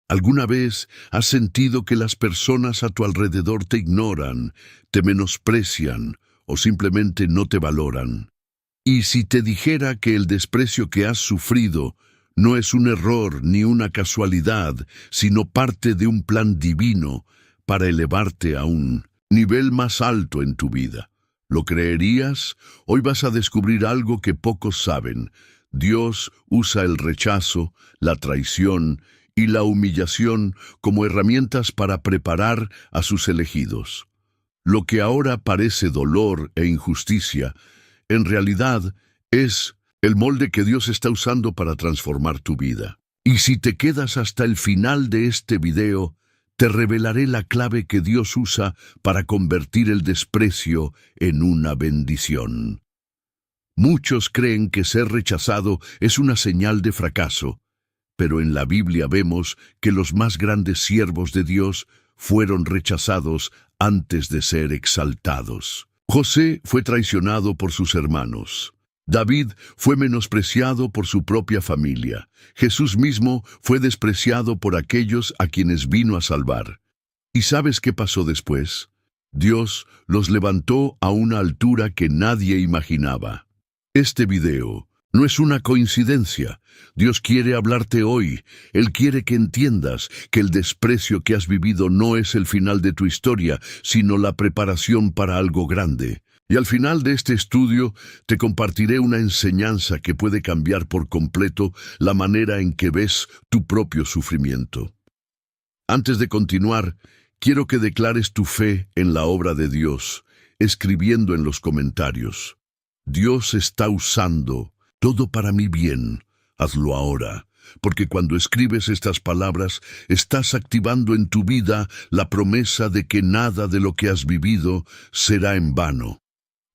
¿Alguna vez has sentido que las personas a tu alrededor te ignoran, te menosprecian o simplemente no te valoran? Y si te dijera que el desprecio que has sufrido no es un error ni una casualidad, sino parte de un plan divino para elevarte a un nivel más alto en tu vida, ¿lo creerías? Hoy vas a descubrir algo que pocos saben. Dios usa el rechazo, la traición y la humillación como herramientas para preparar a sus elegidos. Lo que ahora parece dolor e injusticia, en realidad es el molde que Dios está usando para transformar tu vida. Y si te quedas hasta el final de este video, te revelaré la clave que Dios usa para convertir el desprecio en una bendición. Muchos creen que ser rechazado es una señal de fracaso, pero en la Biblia vemos que los más grandes siervos de Dios fueron rechazados antes de ser exaltados. José fue traicionado por sus hermanos. David fue menospreciado por su propia familia. Jesús mismo fue despreciado por aquellos a quienes vino a salvar. ¿Y sabes qué pasó después? Dios los levantó a una altura que nadie imaginaba. Este video no es una coincidencia. Dios quiere hablarte hoy. Él quiere que entiendas que el desprecio que has vivido no es el final de tu historia, sino la preparación para algo grande. Y al final de este estudio te compartiré una enseñanza que puede cambiar por completo la manera en que ves tu propio sufrimiento. Antes de continuar, quiero que declares tu fe en la obra de Dios, escribiendo en los comentarios: Dios está usando todo para mi bien. Hazlo ahora, porque cuando escribes estas palabras, estás activando en tu vida la promesa de que nada de lo que has vivido será en vano.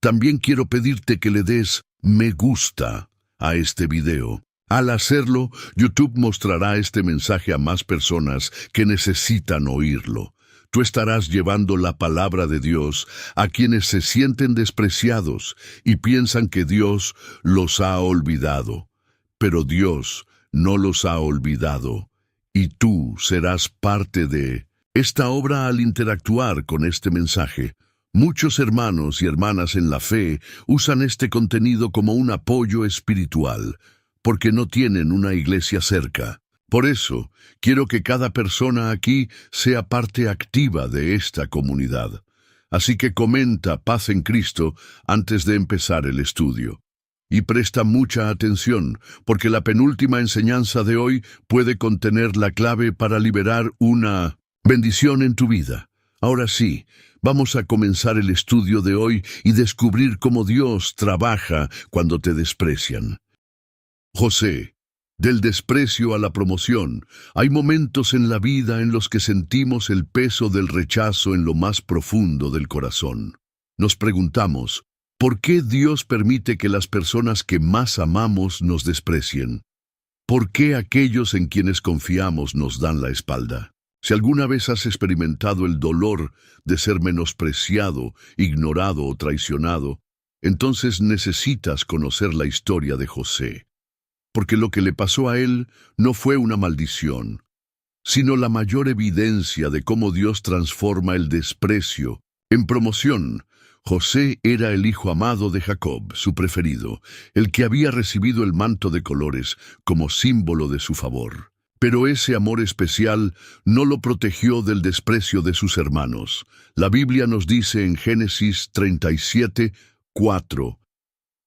También quiero pedirte que le des me gusta a este video. Al hacerlo, YouTube mostrará este mensaje a más personas que necesitan oírlo. Tú estarás llevando la palabra de Dios a quienes se sienten despreciados y piensan que Dios los ha olvidado. Pero Dios no los ha olvidado, y tú serás parte de esta obra al interactuar con este mensaje. Muchos hermanos y hermanas en la fe usan este contenido como un apoyo espiritual, porque no tienen una iglesia cerca. Por eso, quiero que cada persona aquí sea parte activa de esta comunidad. Así que comenta paz en Cristo antes de empezar el estudio. Y presta mucha atención, porque la penúltima enseñanza de hoy puede contener la clave para liberar una bendición en tu vida. Ahora sí, vamos a comenzar el estudio de hoy y descubrir cómo Dios trabaja cuando te desprecian. José, del desprecio a la promoción, hay momentos en la vida en los que sentimos el peso del rechazo en lo más profundo del corazón. Nos preguntamos, ¿por qué Dios permite que las personas que más amamos nos desprecien? ¿Por qué aquellos en quienes confiamos nos dan la espalda? Si alguna vez has experimentado el dolor de ser menospreciado, ignorado o traicionado, entonces necesitas conocer la historia de José. Porque lo que le pasó a él no fue una maldición, sino la mayor evidencia de cómo Dios transforma el desprecio en promoción. José era el hijo amado de Jacob, su preferido, el que había recibido el manto de colores como símbolo de su favor. Pero ese amor especial no lo protegió del desprecio de sus hermanos. La Biblia nos dice en Génesis 37:4,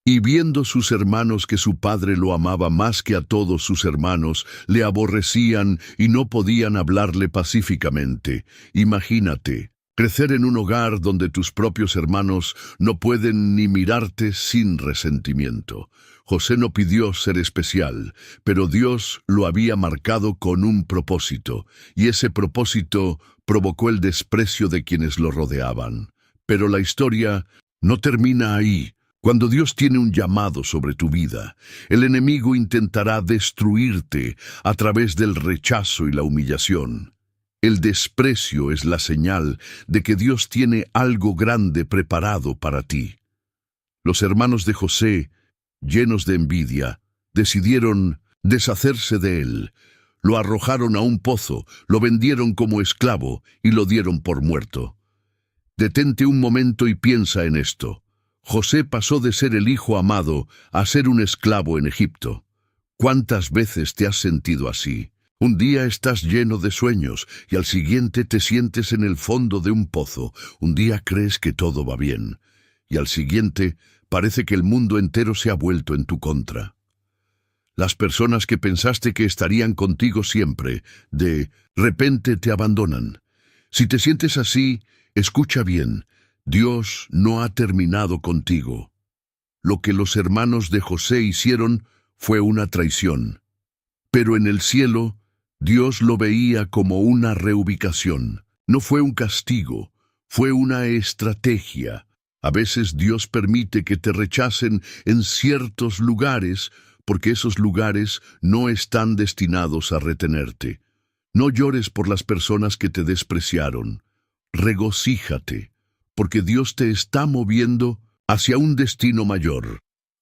y viendo sus hermanos que su padre lo amaba más que a todos sus hermanos, le aborrecían y no podían hablarle pacíficamente. Imagínate, crecer en un hogar donde tus propios hermanos no pueden ni mirarte sin resentimiento. José no pidió ser especial, pero Dios lo había marcado con un propósito, y ese propósito provocó el desprecio de quienes lo rodeaban. Pero la historia no termina ahí. Cuando Dios tiene un llamado sobre tu vida, el enemigo intentará destruirte a través del rechazo y la humillación. El desprecio es la señal de que Dios tiene algo grande preparado para ti. Los hermanos de José, llenos de envidia, decidieron deshacerse de él. Lo arrojaron a un pozo, lo vendieron como esclavo y lo dieron por muerto. Detente un momento y piensa en esto. José pasó de ser el hijo amado a ser un esclavo en Egipto. ¿Cuántas veces te has sentido así? Un día estás lleno de sueños y al siguiente te sientes en el fondo de un pozo. Un día crees que todo va bien y al siguiente parece que el mundo entero se ha vuelto en tu contra. Las personas que pensaste que estarían contigo siempre, de repente te abandonan. Si te sientes así, escucha bien, Dios no ha terminado contigo. Lo que los hermanos de José hicieron fue una traición. Pero en el cielo, Dios lo veía como una reubicación. No fue un castigo, fue una estrategia. A veces Dios permite que te rechacen en ciertos lugares porque esos lugares no están destinados a retenerte. No llores por las personas que te despreciaron. Regocíjate, porque Dios te está moviendo hacia un destino mayor.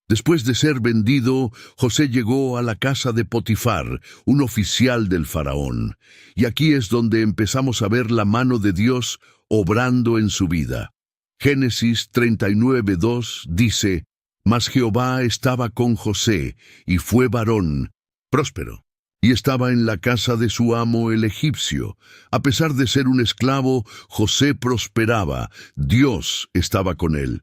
Después de ser vendido, José llegó a la casa de Potifar, un oficial del faraón. Y aquí es donde empezamos a ver la mano de Dios obrando en su vida. Génesis 39:2 dice: Mas Jehová estaba con José, y fue varón, próspero, y estaba en la casa de su amo el egipcio. A pesar de ser un esclavo, José prosperaba, Dios estaba con él.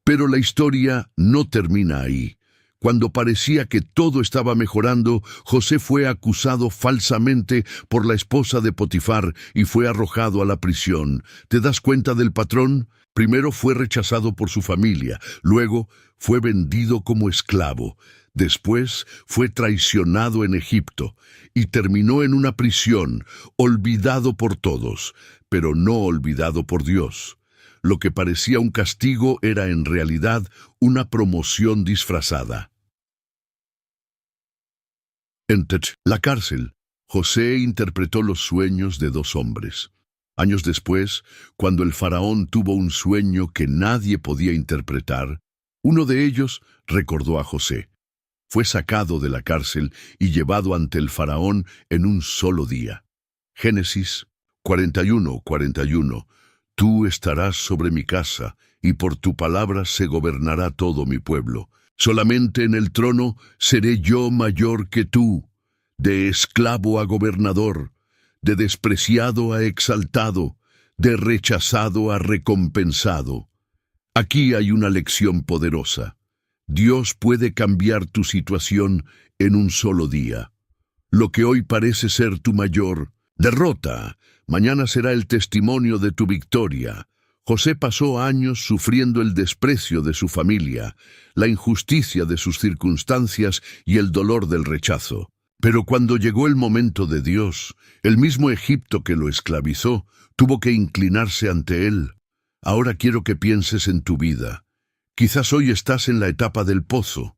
Pero la historia no termina ahí. Cuando parecía que todo estaba mejorando, José fue acusado falsamente por la esposa de Potifar y fue arrojado a la prisión. ¿Te das cuenta del patrón? Primero fue rechazado por su familia, luego fue vendido como esclavo, después fue traicionado en Egipto y terminó en una prisión, olvidado por todos, pero no olvidado por Dios. Lo que parecía un castigo era en realidad una promoción disfrazada. En la cárcel, José interpretó los sueños de dos hombres. Años después, cuando el faraón tuvo un sueño que nadie podía interpretar, uno de ellos recordó a José. Fue sacado de la cárcel y llevado ante el faraón en un solo día. Génesis 41:41. Tú estarás sobre mi casa, y por tu palabra se gobernará todo mi pueblo. Solamente en el trono seré yo mayor que tú, de esclavo a gobernador, de despreciado a exaltado, de rechazado a recompensado. Aquí hay una lección poderosa. Dios puede cambiar tu situación en un solo día. Lo que hoy parece ser tu mayor derrota, mañana será el testimonio de tu victoria. José pasó años sufriendo el desprecio de su familia, la injusticia de sus circunstancias y el dolor del rechazo. Pero cuando llegó el momento de Dios, el mismo Egipto que lo esclavizó tuvo que inclinarse ante él. Ahora quiero que pienses en tu vida. Quizás hoy estás en la etapa del pozo,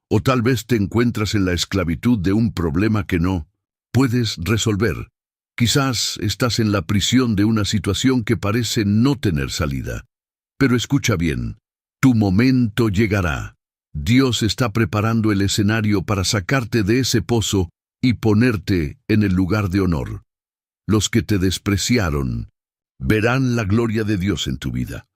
o tal vez te encuentras en la esclavitud de un problema que no puedes resolver. Quizás estás en la prisión de una situación que parece no tener salida. Pero escucha bien, tu momento llegará. Dios está preparando el escenario para sacarte de ese pozo y ponerte en el lugar de honor. Los que te despreciaron verán la gloria de Dios en tu vida.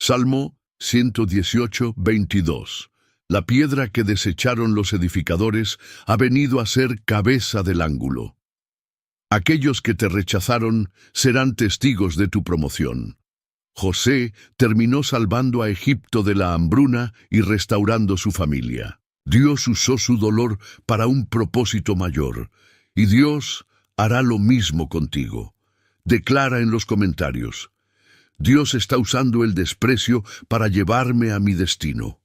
Salmo 118:22. La piedra que desecharon los edificadores ha venido a ser cabeza del ángulo. Aquellos que te rechazaron serán testigos de tu promoción. José terminó salvando a Egipto de la hambruna y restaurando su familia. Dios usó su dolor para un propósito mayor, y Dios hará lo mismo contigo. Declara en los comentarios: Dios está usando el desprecio para llevarme a mi destino.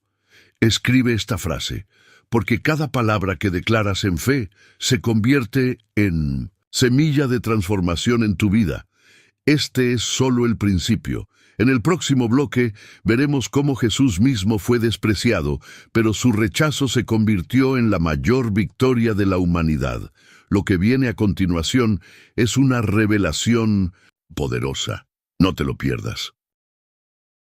Escribe esta frase, porque cada palabra que declaras en fe se convierte en semilla de transformación en tu vida. Este es solo el principio. En el próximo bloque veremos cómo Jesús mismo fue despreciado, pero su rechazo se convirtió en la mayor victoria de la humanidad. Lo que viene a continuación es una revelación poderosa. No te lo pierdas.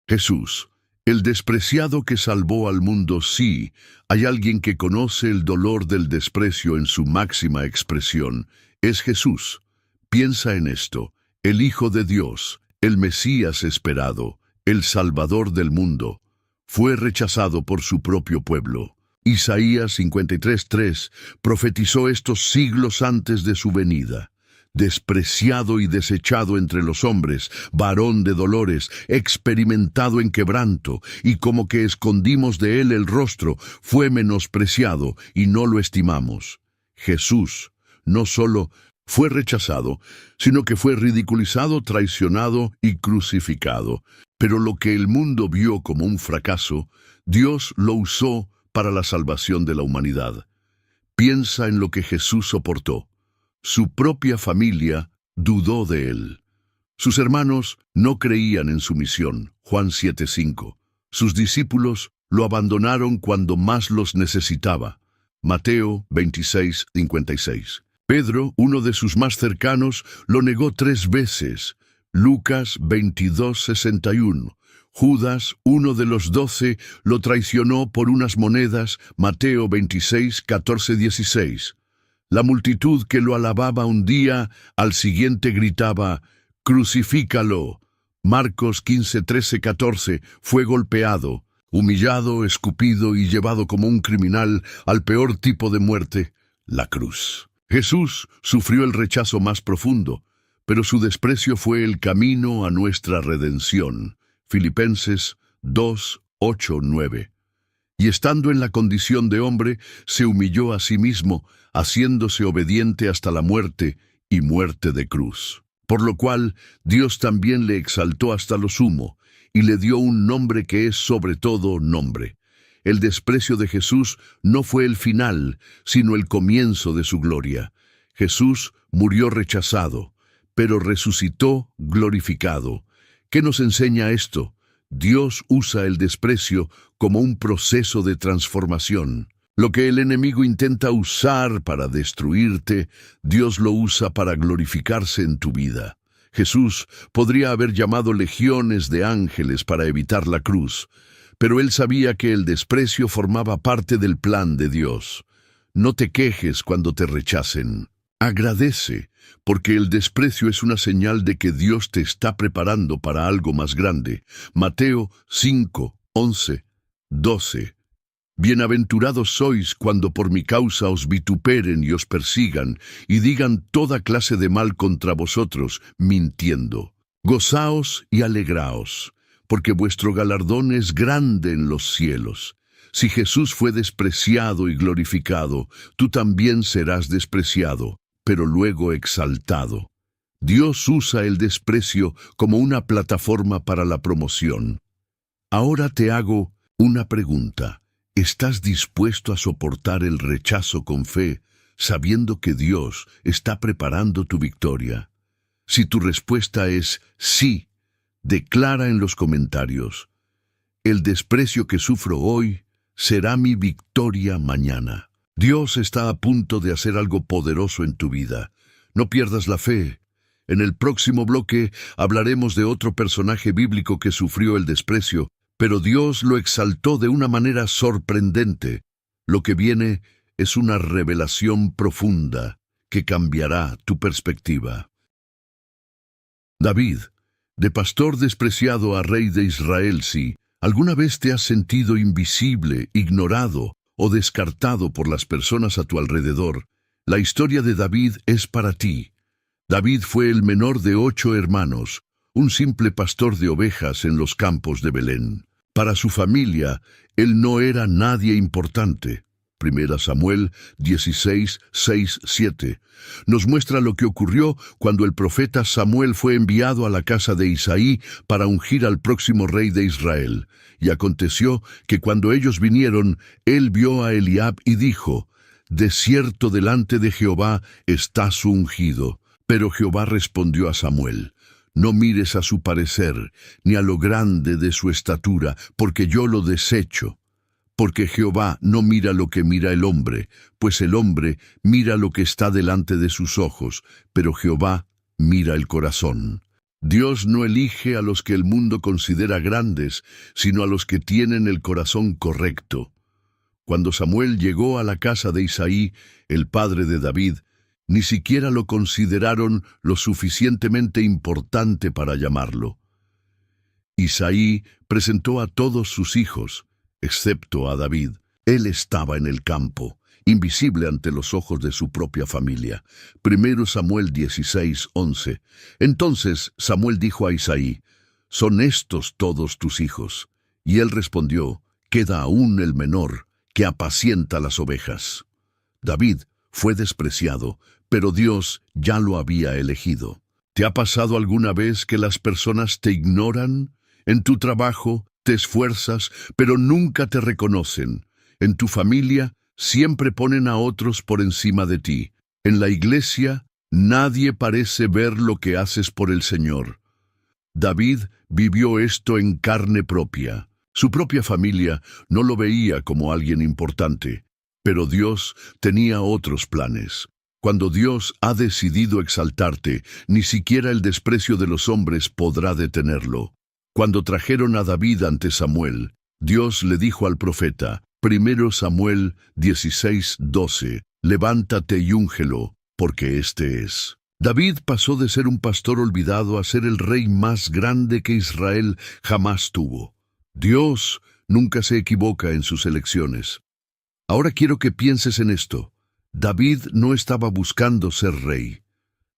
Jesús, El despreciado que salvó al mundo, sí. Hay alguien que conoce el dolor del desprecio en su máxima expresión. Es Jesús. Piensa en esto. El Hijo de Dios, el Mesías esperado, el Salvador del mundo, fue rechazado por su propio pueblo. Isaías 53:3 profetizó estos siglos antes de su venida. Despreciado y desechado entre los hombres, varón de dolores, experimentado en quebranto, y como que escondimos de él el rostro, fue menospreciado y no lo estimamos. Jesús no solo fue rechazado, sino que fue ridiculizado, traicionado y crucificado. Pero lo que el mundo vio como un fracaso, Dios lo usó para la salvación de la humanidad. Piensa en lo que Jesús soportó. Su propia familia dudó de él. Sus hermanos no creían en su misión, Juan 7:5. Sus discípulos lo abandonaron cuando más los necesitaba, Mateo 26:56. Pedro, uno de sus más cercanos, lo negó 3 veces, Lucas 22:61. Judas, uno de los 12, lo traicionó por unas monedas, Mateo 26:14-16. La multitud que lo alababa un día, al siguiente gritaba, «¡Crucifícalo!». Marcos 15:13-14, fue golpeado, humillado, escupido y llevado como un criminal al peor tipo de muerte, la cruz. Jesús sufrió el rechazo más profundo, pero su desprecio fue el camino a nuestra redención. Filipenses 2:8-9. Y estando en la condición de hombre, se humilló a sí mismo, haciéndose obediente hasta la muerte y muerte de cruz. Por lo cual, Dios también le exaltó hasta lo sumo, y le dio un nombre que es sobre todo nombre. El desprecio de Jesús no fue el final, sino el comienzo de su gloria. Jesús murió rechazado, pero resucitó glorificado. ¿Qué nos enseña esto? Dios usa el desprecio como un proceso de transformación. Lo que el enemigo intenta usar para destruirte, Dios lo usa para glorificarse en tu vida. Jesús podría haber llamado legiones de ángeles para evitar la cruz, pero él sabía que el desprecio formaba parte del plan de Dios. No te quejes cuando te rechacen. Agradece, porque el desprecio es una señal de que Dios te está preparando para algo más grande. Mateo 5:11-12. Bienaventurados sois cuando por mi causa os vituperen y os persigan, y digan toda clase de mal contra vosotros, mintiendo. Gozaos y alegraos, porque vuestro galardón es grande en los cielos. Si Jesús fue despreciado y glorificado, tú también serás despreciado, pero luego exaltado. Dios usa el desprecio como una plataforma para la promoción. Ahora te hago una pregunta. ¿Estás dispuesto a soportar el rechazo con fe, sabiendo que Dios está preparando tu victoria? Si tu respuesta es sí, declara en los comentarios: el desprecio que sufro hoy será mi victoria mañana. Dios está a punto de hacer algo poderoso en tu vida. No pierdas la fe. En el próximo bloque hablaremos de otro personaje bíblico que sufrió el desprecio, pero Dios lo exaltó de una manera sorprendente. Lo que viene es una revelación profunda que cambiará tu perspectiva. David, de pastor despreciado a rey de Israel, sí. ¿Alguna vez te has sentido invisible, ignorado o descartado por las personas a tu alrededor? La historia de David es para ti. David fue el menor de 8 hermanos, un simple pastor de ovejas en los campos de Belén. Para su familia, él no era nadie importante. 1 Samuel 16:6-7 nos muestra lo que ocurrió cuando el profeta Samuel fue enviado a la casa de Isaí para ungir al próximo rey de Israel. Y aconteció que cuando ellos vinieron, él vio a Eliab y dijo: «De cierto delante de Jehová está su ungido». Pero Jehová respondió a Samuel: «No mires a su parecer, ni a lo grande de su estatura, porque yo lo desecho. Porque Jehová no mira lo que mira el hombre, pues el hombre mira lo que está delante de sus ojos, pero Jehová mira el corazón». Dios no elige a los que el mundo considera grandes, sino a los que tienen el corazón correcto. Cuando Samuel llegó a la casa de Isaí, el padre de David, ni siquiera lo consideraron lo suficientemente importante para llamarlo. Isaí presentó a todos sus hijos, excepto a David. Él estaba en el campo, invisible ante los ojos de su propia familia. 1 Samuel 16:11. Entonces Samuel dijo a Isaí: «¿Son estos todos tus hijos?». Y él respondió: «Queda aún el menor, que apacienta las ovejas». David fue despreciado, pero Dios ya lo había elegido. ¿Te ha pasado alguna vez que las personas te ignoran? En tu trabajo te esfuerzas, pero nunca te reconocen. En tu familia siempre ponen a otros por encima de ti. En la iglesia nadie parece ver lo que haces por el Señor. David vivió esto en carne propia. Su propia familia no lo veía como alguien importante, pero Dios tenía otros planes. Cuando Dios ha decidido exaltarte, ni siquiera el desprecio de los hombres podrá detenerlo. Cuando trajeron a David ante Samuel, Dios le dijo al profeta, 1 Samuel 16:12, «Levántate y úngelo, porque este es». David pasó de ser un pastor olvidado a ser el rey más grande que Israel jamás tuvo. Dios nunca se equivoca en sus elecciones. Ahora quiero que pienses en esto. David no estaba buscando ser rey.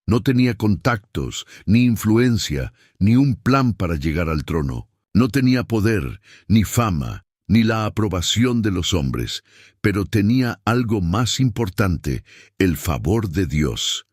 No tenía contactos, ni influencia, ni un plan para llegar al trono. No tenía poder, ni fama, ni la aprobación de los hombres, pero tenía algo más importante: el favor de Dios.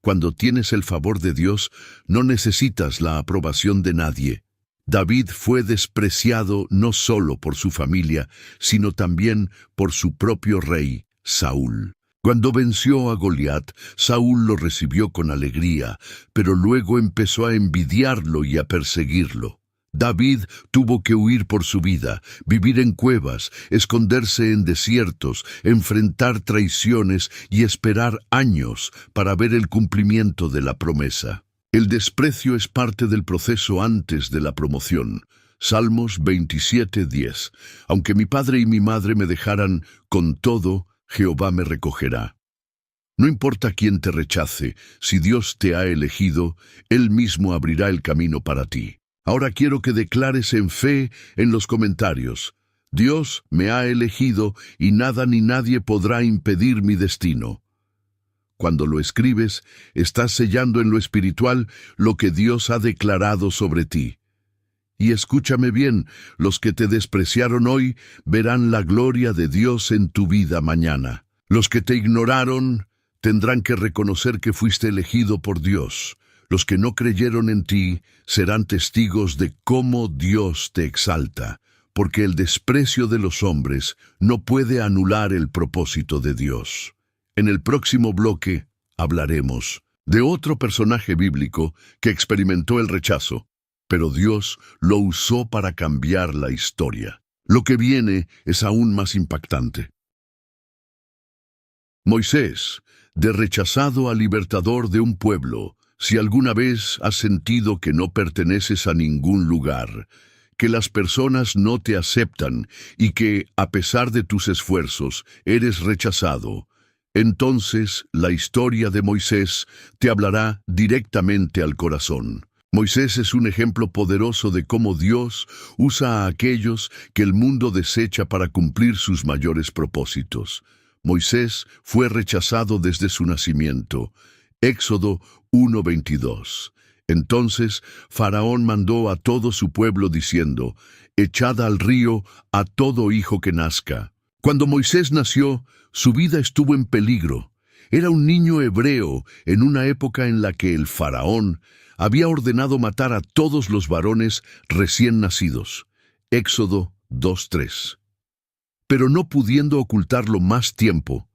Cuando tienes el favor de Dios, no necesitas la aprobación de nadie. David fue despreciado no solo por su familia, sino también por su propio rey, Saúl. Cuando venció a Goliat, Saúl lo recibió con alegría, pero luego empezó a envidiarlo y a perseguirlo. David tuvo que huir por su vida, vivir en cuevas, esconderse en desiertos, enfrentar traiciones y esperar años para ver el cumplimiento de la promesa. El desprecio es parte del proceso antes de la promoción. Salmos 27:10. Aunque mi padre y mi madre me dejaran, con todo, Jehová me recogerá. No importa quién te rechace, si Dios te ha elegido, Él mismo abrirá el camino para ti. Ahora quiero que declares en fe en los comentarios: Dios me ha elegido y nada ni nadie podrá impedir mi destino. Cuando lo escribes, estás sellando en lo espiritual lo que Dios ha declarado sobre ti. Y escúchame bien, los que te despreciaron hoy verán la gloria de Dios en tu vida mañana. Los que te ignoraron tendrán que reconocer que fuiste elegido por Dios. Los que no creyeron en ti serán testigos de cómo Dios te exalta, porque el desprecio de los hombres no puede anular el propósito de Dios. En el próximo bloque hablaremos de otro personaje bíblico que experimentó el rechazo, pero Dios lo usó para cambiar la historia. Lo que viene es aún más impactante. Moisés, de rechazado a libertador de un pueblo. Si alguna vez has sentido que no perteneces a ningún lugar, que las personas no te aceptan y que, a pesar de tus esfuerzos, eres rechazado, entonces la historia de Moisés te hablará directamente al corazón. Moisés es un ejemplo poderoso de cómo Dios usa a aquellos que el mundo desecha para cumplir sus mayores propósitos. Moisés fue rechazado desde su nacimiento. Éxodo 1:22. Entonces Faraón mandó a todo su pueblo diciendo: «Echad al río a todo hijo que nazca». Cuando Moisés nació, su vida estuvo en peligro. Era un niño hebreo en una época en la que el Faraón había ordenado matar a todos los varones recién nacidos. Éxodo 2:3. Pero no pudiendo ocultarlo más tiempo,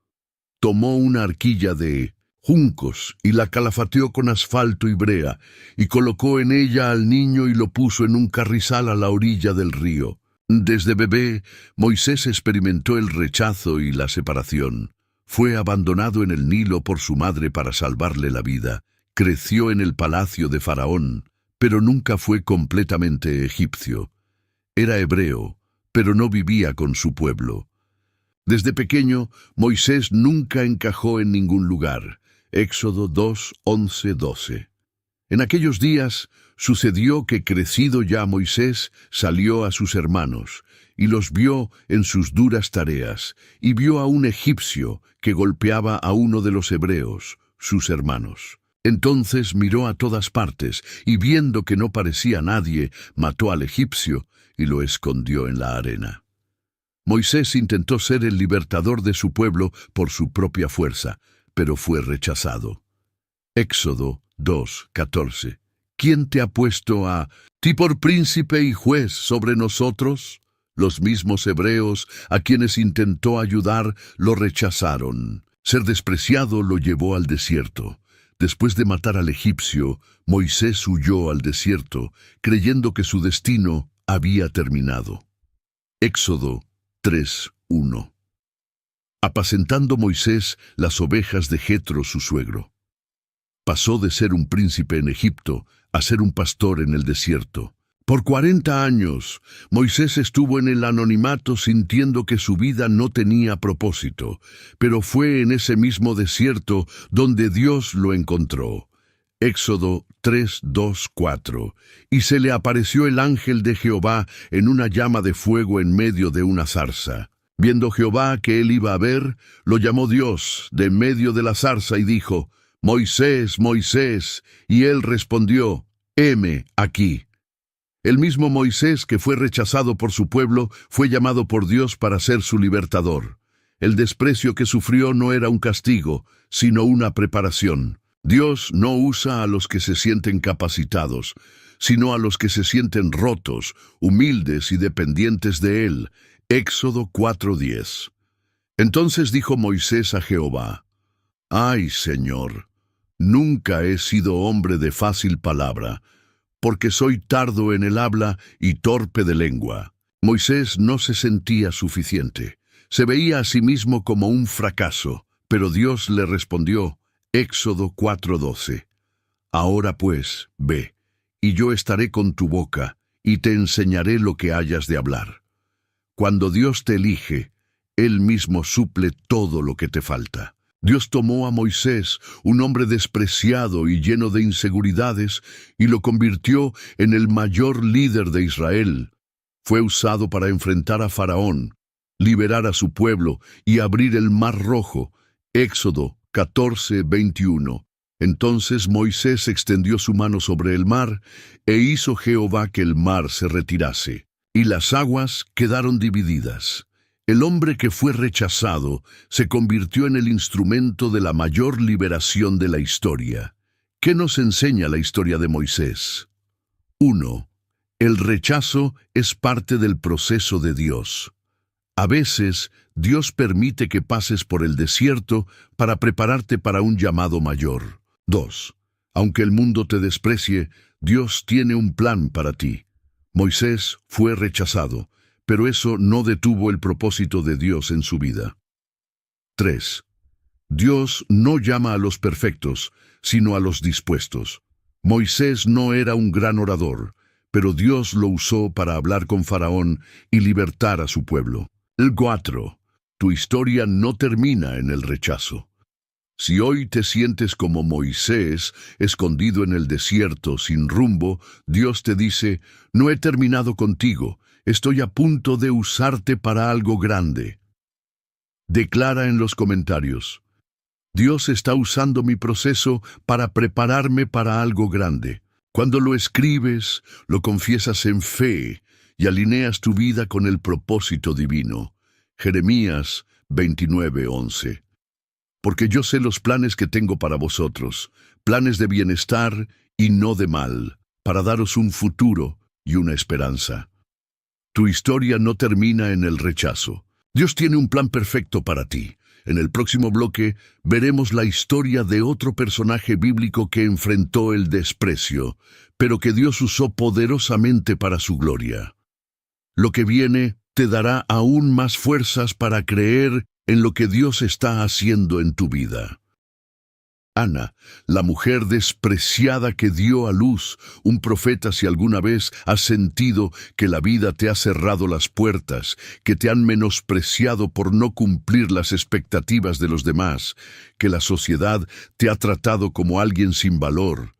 tomó una arquilla de juncos y la calafateó con asfalto y brea, y colocó en ella al niño y lo puso en un carrizal a la orilla del río. Desde bebé, Moisés experimentó el rechazo y la separación. Fue abandonado en el Nilo por su madre para salvarle la vida. Creció en el palacio de Faraón, pero nunca fue completamente egipcio. Era hebreo, pero no vivía con su pueblo. Desde pequeño, Moisés nunca encajó en ningún lugar. Éxodo 2, 11, 12. En aquellos días sucedió que, crecido ya Moisés, salió a sus hermanos, y los vio en sus duras tareas, y vio a un egipcio que golpeaba a uno de los hebreos, sus hermanos. Entonces miró a todas partes, y viendo que no parecía nadie, mató al egipcio y lo escondió en la arena. Moisés intentó ser el libertador de su pueblo por su propia fuerza, pero fue rechazado. Éxodo 2, 14. ¿Quién te ha puesto a ti por príncipe y juez sobre nosotros? Los mismos hebreos a quienes intentó ayudar lo rechazaron. Ser despreciado lo llevó al desierto. Después de matar al egipcio, Moisés huyó al desierto, creyendo que su destino había terminado. Éxodo 3:1. Apacentando Moisés las ovejas de Jetro, su suegro. Pasó de ser un príncipe en Egipto a ser un pastor en el desierto. Por 40 años, Moisés estuvo en el anonimato sintiendo que su vida no tenía propósito, pero fue en ese mismo desierto donde Dios lo encontró. Éxodo 3:2-4. Y se le apareció el ángel de Jehová en una llama de fuego en medio de una zarza. Viendo Jehová que él iba a ver, lo llamó Dios de en medio de la zarza y dijo: Moisés, Moisés. Y él respondió: heme aquí. El mismo Moisés, que fue rechazado por su pueblo, fue llamado por Dios para ser su libertador. El desprecio que sufrió no era un castigo, sino una preparación. Dios no usa a los que se sienten capacitados, sino a los que se sienten rotos, humildes y dependientes de Él. Éxodo 4:10. Entonces dijo Moisés a Jehová: Ay, Señor, nunca he sido hombre de fácil palabra, porque soy tardo en el habla y torpe de lengua. Moisés no se sentía suficiente. Se veía a sí mismo como un fracaso, pero Dios le respondió. Éxodo 4:12. Ahora pues, ve, y yo estaré con tu boca, y te enseñaré lo que hayas de hablar. Cuando Dios te elige, Él mismo suple todo lo que te falta. Dios tomó a Moisés, un hombre despreciado y lleno de inseguridades, y lo convirtió en el mayor líder de Israel. Fue usado para enfrentar a Faraón, liberar a su pueblo y abrir el Mar Rojo. Éxodo 14:21. Entonces Moisés extendió su mano sobre el mar, e hizo Jehová que el mar se retirase, y las aguas quedaron divididas. El hombre que fue rechazado se convirtió en el instrumento de la mayor liberación de la historia. ¿Qué nos enseña la historia de Moisés? 1. El rechazo es parte del proceso de Dios. A veces, Dios permite que pases por el desierto para prepararte para un llamado mayor. 2. Aunque el mundo te desprecie, Dios tiene un plan para ti. Moisés fue rechazado, pero eso no detuvo el propósito de Dios en su vida. 3. Dios no llama a los perfectos, sino a los dispuestos. Moisés no era un gran orador, pero Dios lo usó para hablar con Faraón y libertar a su pueblo. 4. Tu historia no termina en el rechazo. Si hoy te sientes como Moisés, escondido en el desierto sin rumbo, Dios te dice: no he terminado contigo, estoy a punto de usarte para algo grande. Declara en los comentarios: Dios está usando mi proceso para prepararme para algo grande. Cuando lo escribes, lo confiesas en fe y alineas tu vida con el propósito divino. Jeremías 29:11. Porque yo sé los planes que tengo para vosotros, planes de bienestar y no de mal, para daros un futuro y una esperanza. Tu historia no termina en el rechazo. Dios tiene un plan perfecto para ti. En el próximo bloque veremos la historia de otro personaje bíblico que enfrentó el desprecio, pero que Dios usó poderosamente para su gloria. Lo que viene te dará aún más fuerzas para creer en lo que Dios está haciendo en tu vida. Ana, la mujer despreciada que dio a luz, un profeta. Si alguna vez has sentido que la vida te ha cerrado las puertas, que te han menospreciado por no cumplir las expectativas de los demás, que la sociedad te ha tratado como alguien sin valor,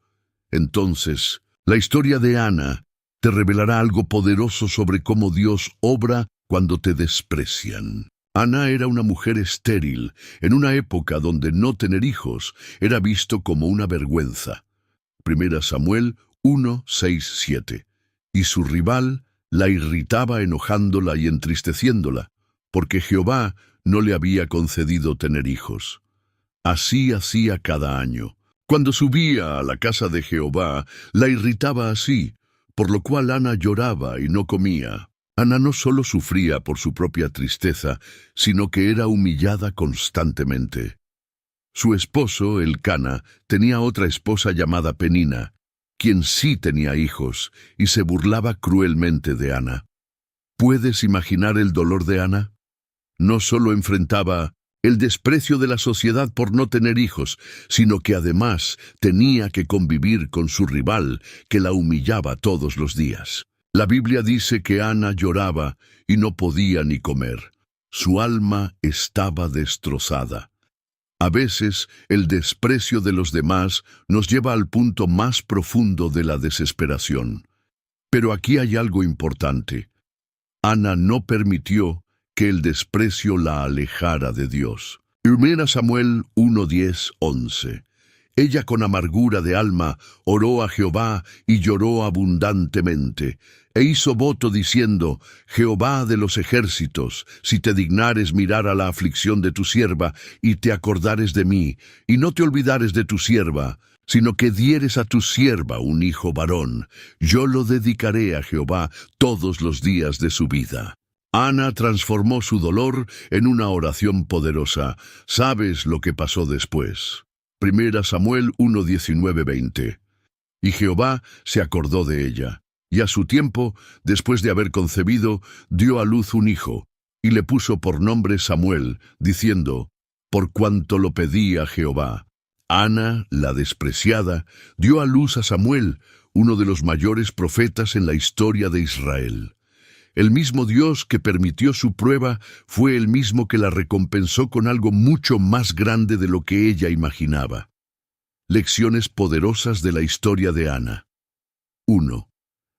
entonces la historia de Ana te revelará algo poderoso sobre cómo Dios obra cuando te desprecian. Ana era una mujer estéril, en una época donde no tener hijos era visto como una vergüenza. 1 Samuel 1, 6, 7. Y su rival la irritaba enojándola y entristeciéndola, porque Jehová no le había concedido tener hijos. Así hacía cada año. Cuando subía a la casa de Jehová, la irritaba así, por lo cual Ana lloraba y no comía. Ana no solo sufría por su propia tristeza, sino que era humillada constantemente. Su esposo, Elcana, tenía otra esposa llamada Penina, quien sí tenía hijos, y se burlaba cruelmente de Ana. ¿Puedes imaginar el dolor de Ana? No solo enfrentaba el desprecio de la sociedad por no tener hijos, sino que además tenía que convivir con su rival, que la humillaba todos los días. La Biblia dice que Ana lloraba y no podía ni comer. Su alma estaba destrozada. A veces, el desprecio de los demás nos lleva al punto más profundo de la desesperación. Pero aquí hay algo importante. Ana no permitió que el desprecio la alejara de Dios. 1 Samuel 1, 10, 11. Ella con amargura de alma oró a Jehová y lloró abundantemente, e hizo voto diciendo: Jehová de los ejércitos, si te dignares mirar a la aflicción de tu sierva, y te acordares de mí, y no te olvidares de tu sierva, sino que dieres a tu sierva un hijo varón, yo lo dedicaré a Jehová todos los días de su vida. Ana transformó su dolor en una oración poderosa. ¿Sabes lo que pasó después? 1 Samuel 1, 19, 20. Y Jehová se acordó de ella, y a su tiempo, después de haber concebido, dio a luz un hijo, y le puso por nombre Samuel, diciendo: por cuanto lo pedí a Jehová. Ana, la despreciada, dio a luz a Samuel, uno de los mayores profetas en la historia de Israel. El mismo Dios que permitió su prueba fue el mismo que la recompensó con algo mucho más grande de lo que ella imaginaba. Lecciones poderosas de la historia de Ana. 1.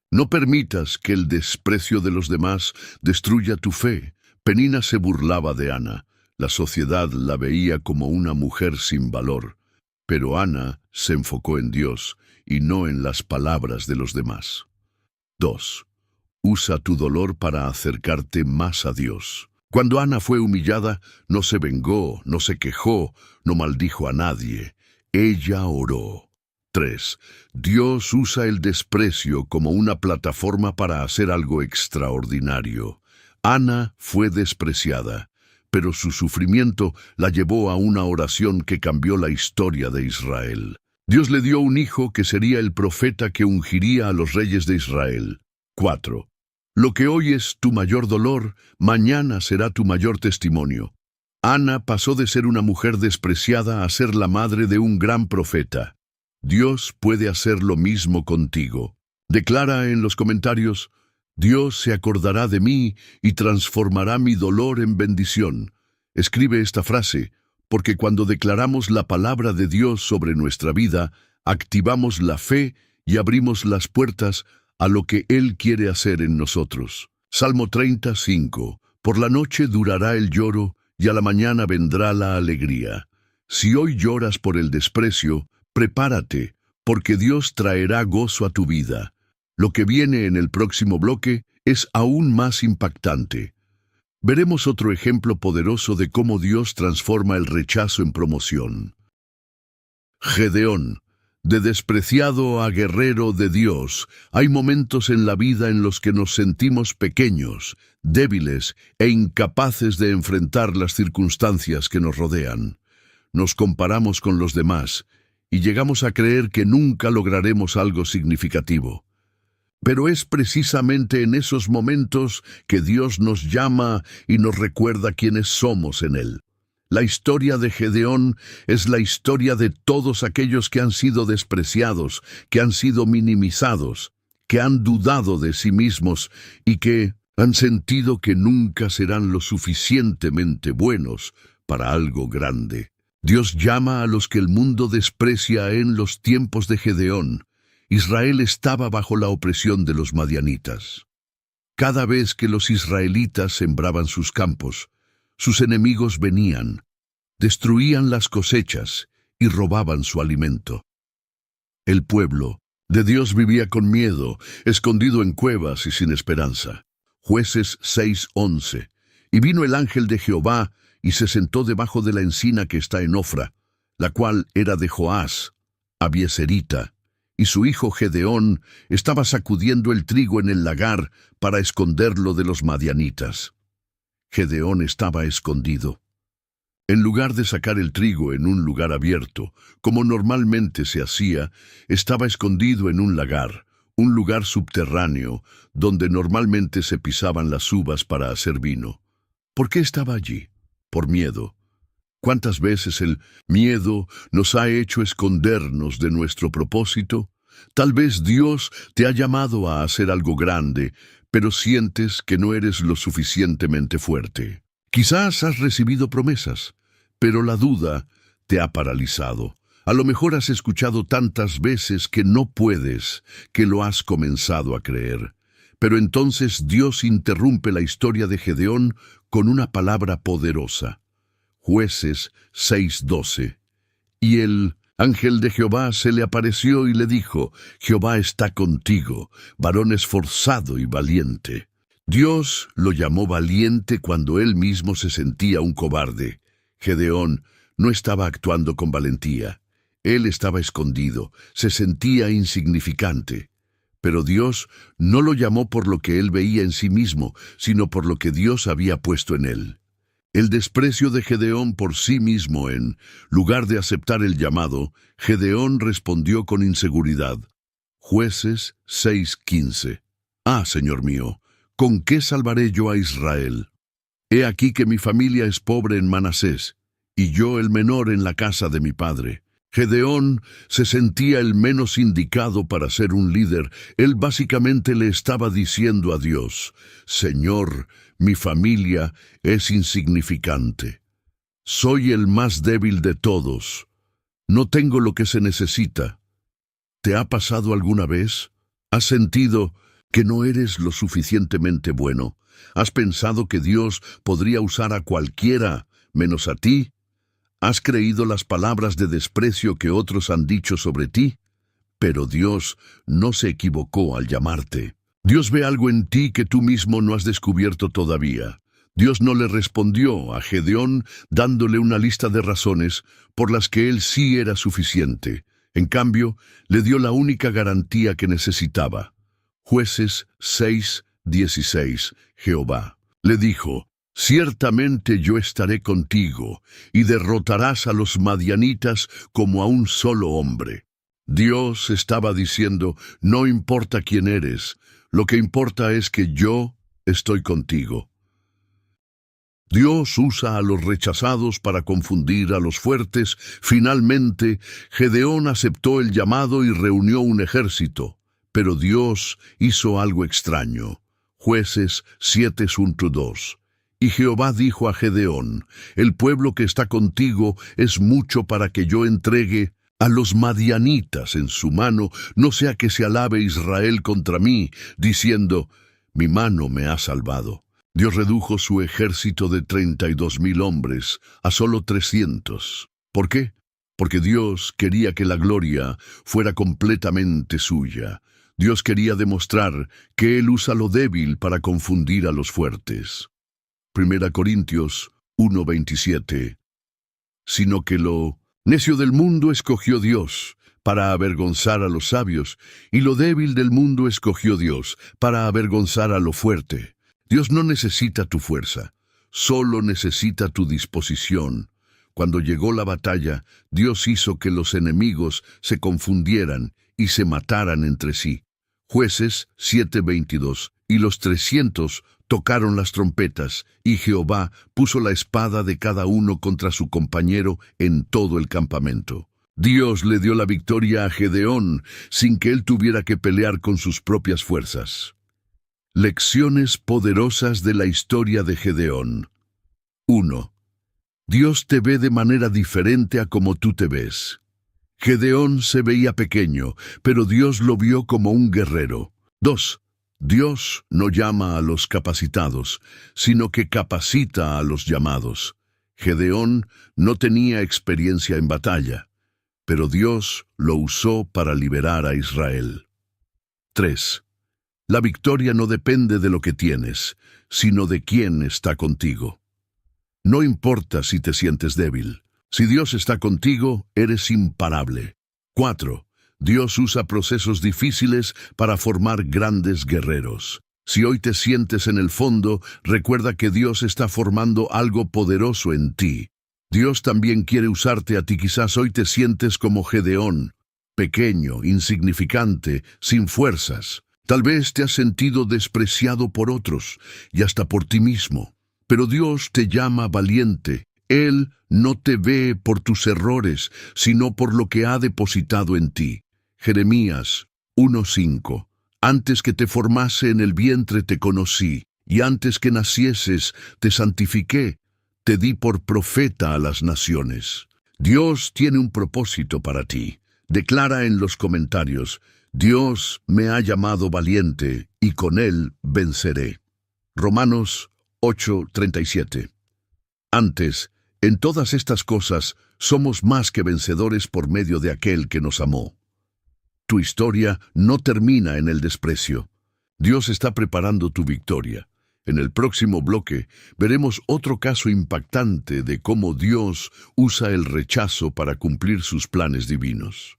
No permitas que el desprecio de los demás destruya tu fe. Penina se burlaba de Ana. La sociedad la veía como una mujer sin valor. Pero Ana se enfocó en Dios y no en las palabras de los demás. 2. Usa tu dolor para acercarte más a Dios. Cuando Ana fue humillada, no se vengó, no se quejó, no maldijo a nadie. Ella oró. 3. Dios usa el desprecio como una plataforma para hacer algo extraordinario. Ana fue despreciada, pero su sufrimiento la llevó a una oración que cambió la historia de Israel. Dios le dio un hijo que sería el profeta que ungiría a los reyes de Israel. 4. Lo que hoy es tu mayor dolor, mañana será tu mayor testimonio. Ana pasó de ser una mujer despreciada a ser la madre de un gran profeta. Dios puede hacer lo mismo contigo. Declara en los comentarios: Dios se acordará de mí y transformará mi dolor en bendición. Escribe esta frase, porque cuando declaramos la palabra de Dios sobre nuestra vida, activamos la fe y abrimos las puertas a lo que Él quiere hacer en nosotros. Salmo 35. Por la noche durará el lloro, y a la mañana vendrá la alegría. Si hoy lloras por el desprecio, prepárate, porque Dios traerá gozo a tu vida. Lo que viene en el próximo bloque es aún más impactante. Veremos otro ejemplo poderoso de cómo Dios transforma el rechazo en promoción. Gedeón. De despreciado a guerrero de Dios, hay momentos en la vida en los que nos sentimos pequeños, débiles e incapaces de enfrentar las circunstancias que nos rodean. Nos comparamos con los demás y llegamos a creer que nunca lograremos algo significativo. Pero es precisamente en esos momentos que Dios nos llama y nos recuerda quiénes somos en Él. La historia de Gedeón es la historia de todos aquellos que han sido despreciados, que han sido minimizados, que han dudado de sí mismos y que han sentido que nunca serán lo suficientemente buenos para algo grande. Dios llama a los que el mundo desprecia en los tiempos de Gedeón. Israel estaba bajo la opresión de los madianitas. Cada vez que los israelitas sembraban sus campos, sus enemigos venían, destruían las cosechas y robaban su alimento. El pueblo de Dios vivía con miedo, escondido en cuevas y sin esperanza. Jueces 6:11. Y vino el ángel de Jehová y se sentó debajo de la encina que está en Ofra, la cual era de Joás, abieserita, y su hijo Gedeón estaba sacudiendo el trigo en el lagar para esconderlo de los madianitas. Gedeón estaba escondido. En lugar de sacar el trigo en un lugar abierto, como normalmente se hacía, estaba escondido en un lagar, un lugar subterráneo, donde normalmente se pisaban las uvas para hacer vino. ¿Por qué estaba allí? Por miedo. ¿Cuántas veces el miedo nos ha hecho escondernos de nuestro propósito? Tal vez Dios te ha llamado a hacer algo grande, pero sientes que no eres lo suficientemente fuerte. Quizás has recibido promesas, pero la duda te ha paralizado. A lo mejor has escuchado tantas veces que no puedes, que lo has comenzado a creer. Pero entonces Dios interrumpe la historia de Gedeón con una palabra poderosa. Jueces 6:12. Y el ángel de Jehová se le apareció y le dijo: Jehová está contigo, varón esforzado y valiente. Dios lo llamó valiente cuando él mismo se sentía un cobarde. Gedeón no estaba actuando con valentía. Él estaba escondido, se sentía insignificante. Pero Dios no lo llamó por lo que él veía en sí mismo, sino por lo que Dios había puesto en él. El desprecio de Gedeón por sí mismo en lugar de aceptar el llamado, Gedeón respondió con inseguridad. Jueces 6:15. Ah, Señor mío, ¿con qué salvaré yo a Israel? He aquí que mi familia es pobre en Manasés, y yo el menor en la casa de mi padre. Gedeón se sentía el menos indicado para ser un líder. Él básicamente le estaba diciendo a Dios: Señor, mi familia es insignificante. Soy el más débil de todos. No tengo lo que se necesita. ¿Te ha pasado alguna vez? ¿Has sentido que no eres lo suficientemente bueno? ¿Has pensado que Dios podría usar a cualquiera menos a ti? ¿Has creído las palabras de desprecio que otros han dicho sobre ti? Pero Dios no se equivocó al llamarte. Dios ve algo en ti que tú mismo no has descubierto todavía. Dios no le respondió a Gedeón dándole una lista de razones por las que él sí era suficiente. En cambio, le dio la única garantía que necesitaba. Jueces 6:16. Jehová le dijo: Ciertamente yo estaré contigo, y derrotarás a los madianitas como a un solo hombre. Dios estaba diciendo: no importa quién eres, lo que importa es que yo estoy contigo. Dios usa a los rechazados para confundir a los fuertes. Finalmente, Gedeón aceptó el llamado y reunió un ejército, pero Dios hizo algo extraño. Jueces 7:2. Y Jehová dijo a Gedeón: el pueblo que está contigo es mucho para que yo entregue a los madianitas en su mano, no sea que se alabe Israel contra mí, diciendo: mi mano me ha salvado. Dios redujo su ejército de 32,000 hombres a solo 300. ¿Por qué? Porque Dios quería que la gloria fuera completamente suya. Dios quería demostrar que Él usa lo débil para confundir a los fuertes. 1 Corintios 1:27. Sino que lo necio del mundo escogió Dios para avergonzar a los sabios, y lo débil del mundo escogió Dios para avergonzar a lo fuerte. Dios no necesita tu fuerza, solo necesita tu disposición. Cuando llegó la batalla, Dios hizo que los enemigos se confundieran y se mataran entre sí. Jueces 7:22. y los 300 tocaron las trompetas, y Jehová puso la espada de cada uno contra su compañero en todo el campamento. Dios le dio la victoria a Gedeón sin que él tuviera que pelear con sus propias fuerzas. Lecciones poderosas de la historia de Gedeón. 1. Dios te ve de manera diferente a como tú te ves. Gedeón se veía pequeño, pero Dios lo vio como un guerrero. 2. Dios no llama a los capacitados, sino que capacita a los llamados. Gedeón no tenía experiencia en batalla, pero Dios lo usó para liberar a Israel. 3. La victoria no depende de lo que tienes, sino de quién está contigo. No importa si te sientes débil. Si Dios está contigo, eres imparable. 4. Dios usa procesos difíciles para formar grandes guerreros. Si hoy te sientes en el fondo, recuerda que Dios está formando algo poderoso en ti. Dios también quiere usarte a ti. Quizás hoy te sientes como Gedeón, pequeño, insignificante, sin fuerzas. Tal vez te has sentido despreciado por otros y hasta por ti mismo. Pero Dios te llama valiente. Él no te ve por tus errores, sino por lo que ha depositado en ti. Jeremías 1:5. Antes que te formase en el vientre te conocí, y antes que nacieses te santifiqué, te di por profeta a las naciones. Dios tiene un propósito para ti. Declara en los comentarios: Dios me ha llamado valiente, y con él venceré. Romanos 8:37. Antes, en todas estas cosas, somos más que vencedores por medio de aquel que nos amó. Tu historia no termina en el desprecio. Dios está preparando tu victoria. En el próximo bloque, veremos otro caso impactante de cómo Dios usa el rechazo para cumplir sus planes divinos.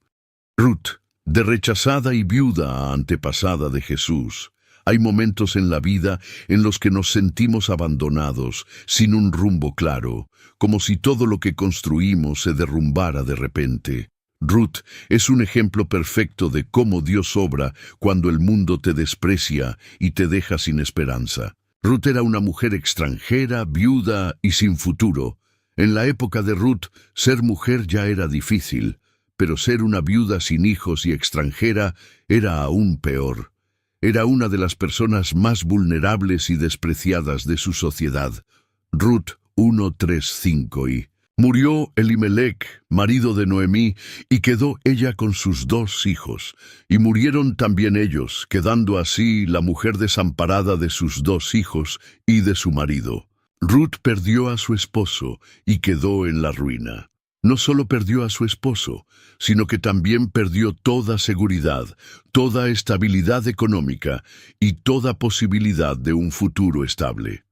Ruth, de rechazada y viuda a antepasada de Jesús. Hay momentos en la vida en los que nos sentimos abandonados, sin un rumbo claro, como si todo lo que construimos se derrumbara de repente. Ruth es un ejemplo perfecto de cómo Dios obra cuando el mundo te desprecia y te deja sin esperanza. Ruth era una mujer extranjera, viuda y sin futuro. En la época de Ruth, ser mujer ya era difícil, pero ser una viuda sin hijos y extranjera era aún peor. Era una de las personas más vulnerables y despreciadas de su sociedad. Ruth 1:3-5. Y murió Elimelech, marido de Noemí, y quedó ella con sus 2 hijos. Y murieron también ellos, quedando así la mujer desamparada de sus 2 hijos y de su marido. Ruth perdió a su esposo y quedó en la ruina. No solo perdió a su esposo, sino que también perdió toda seguridad, toda estabilidad económica y toda posibilidad de un futuro estable.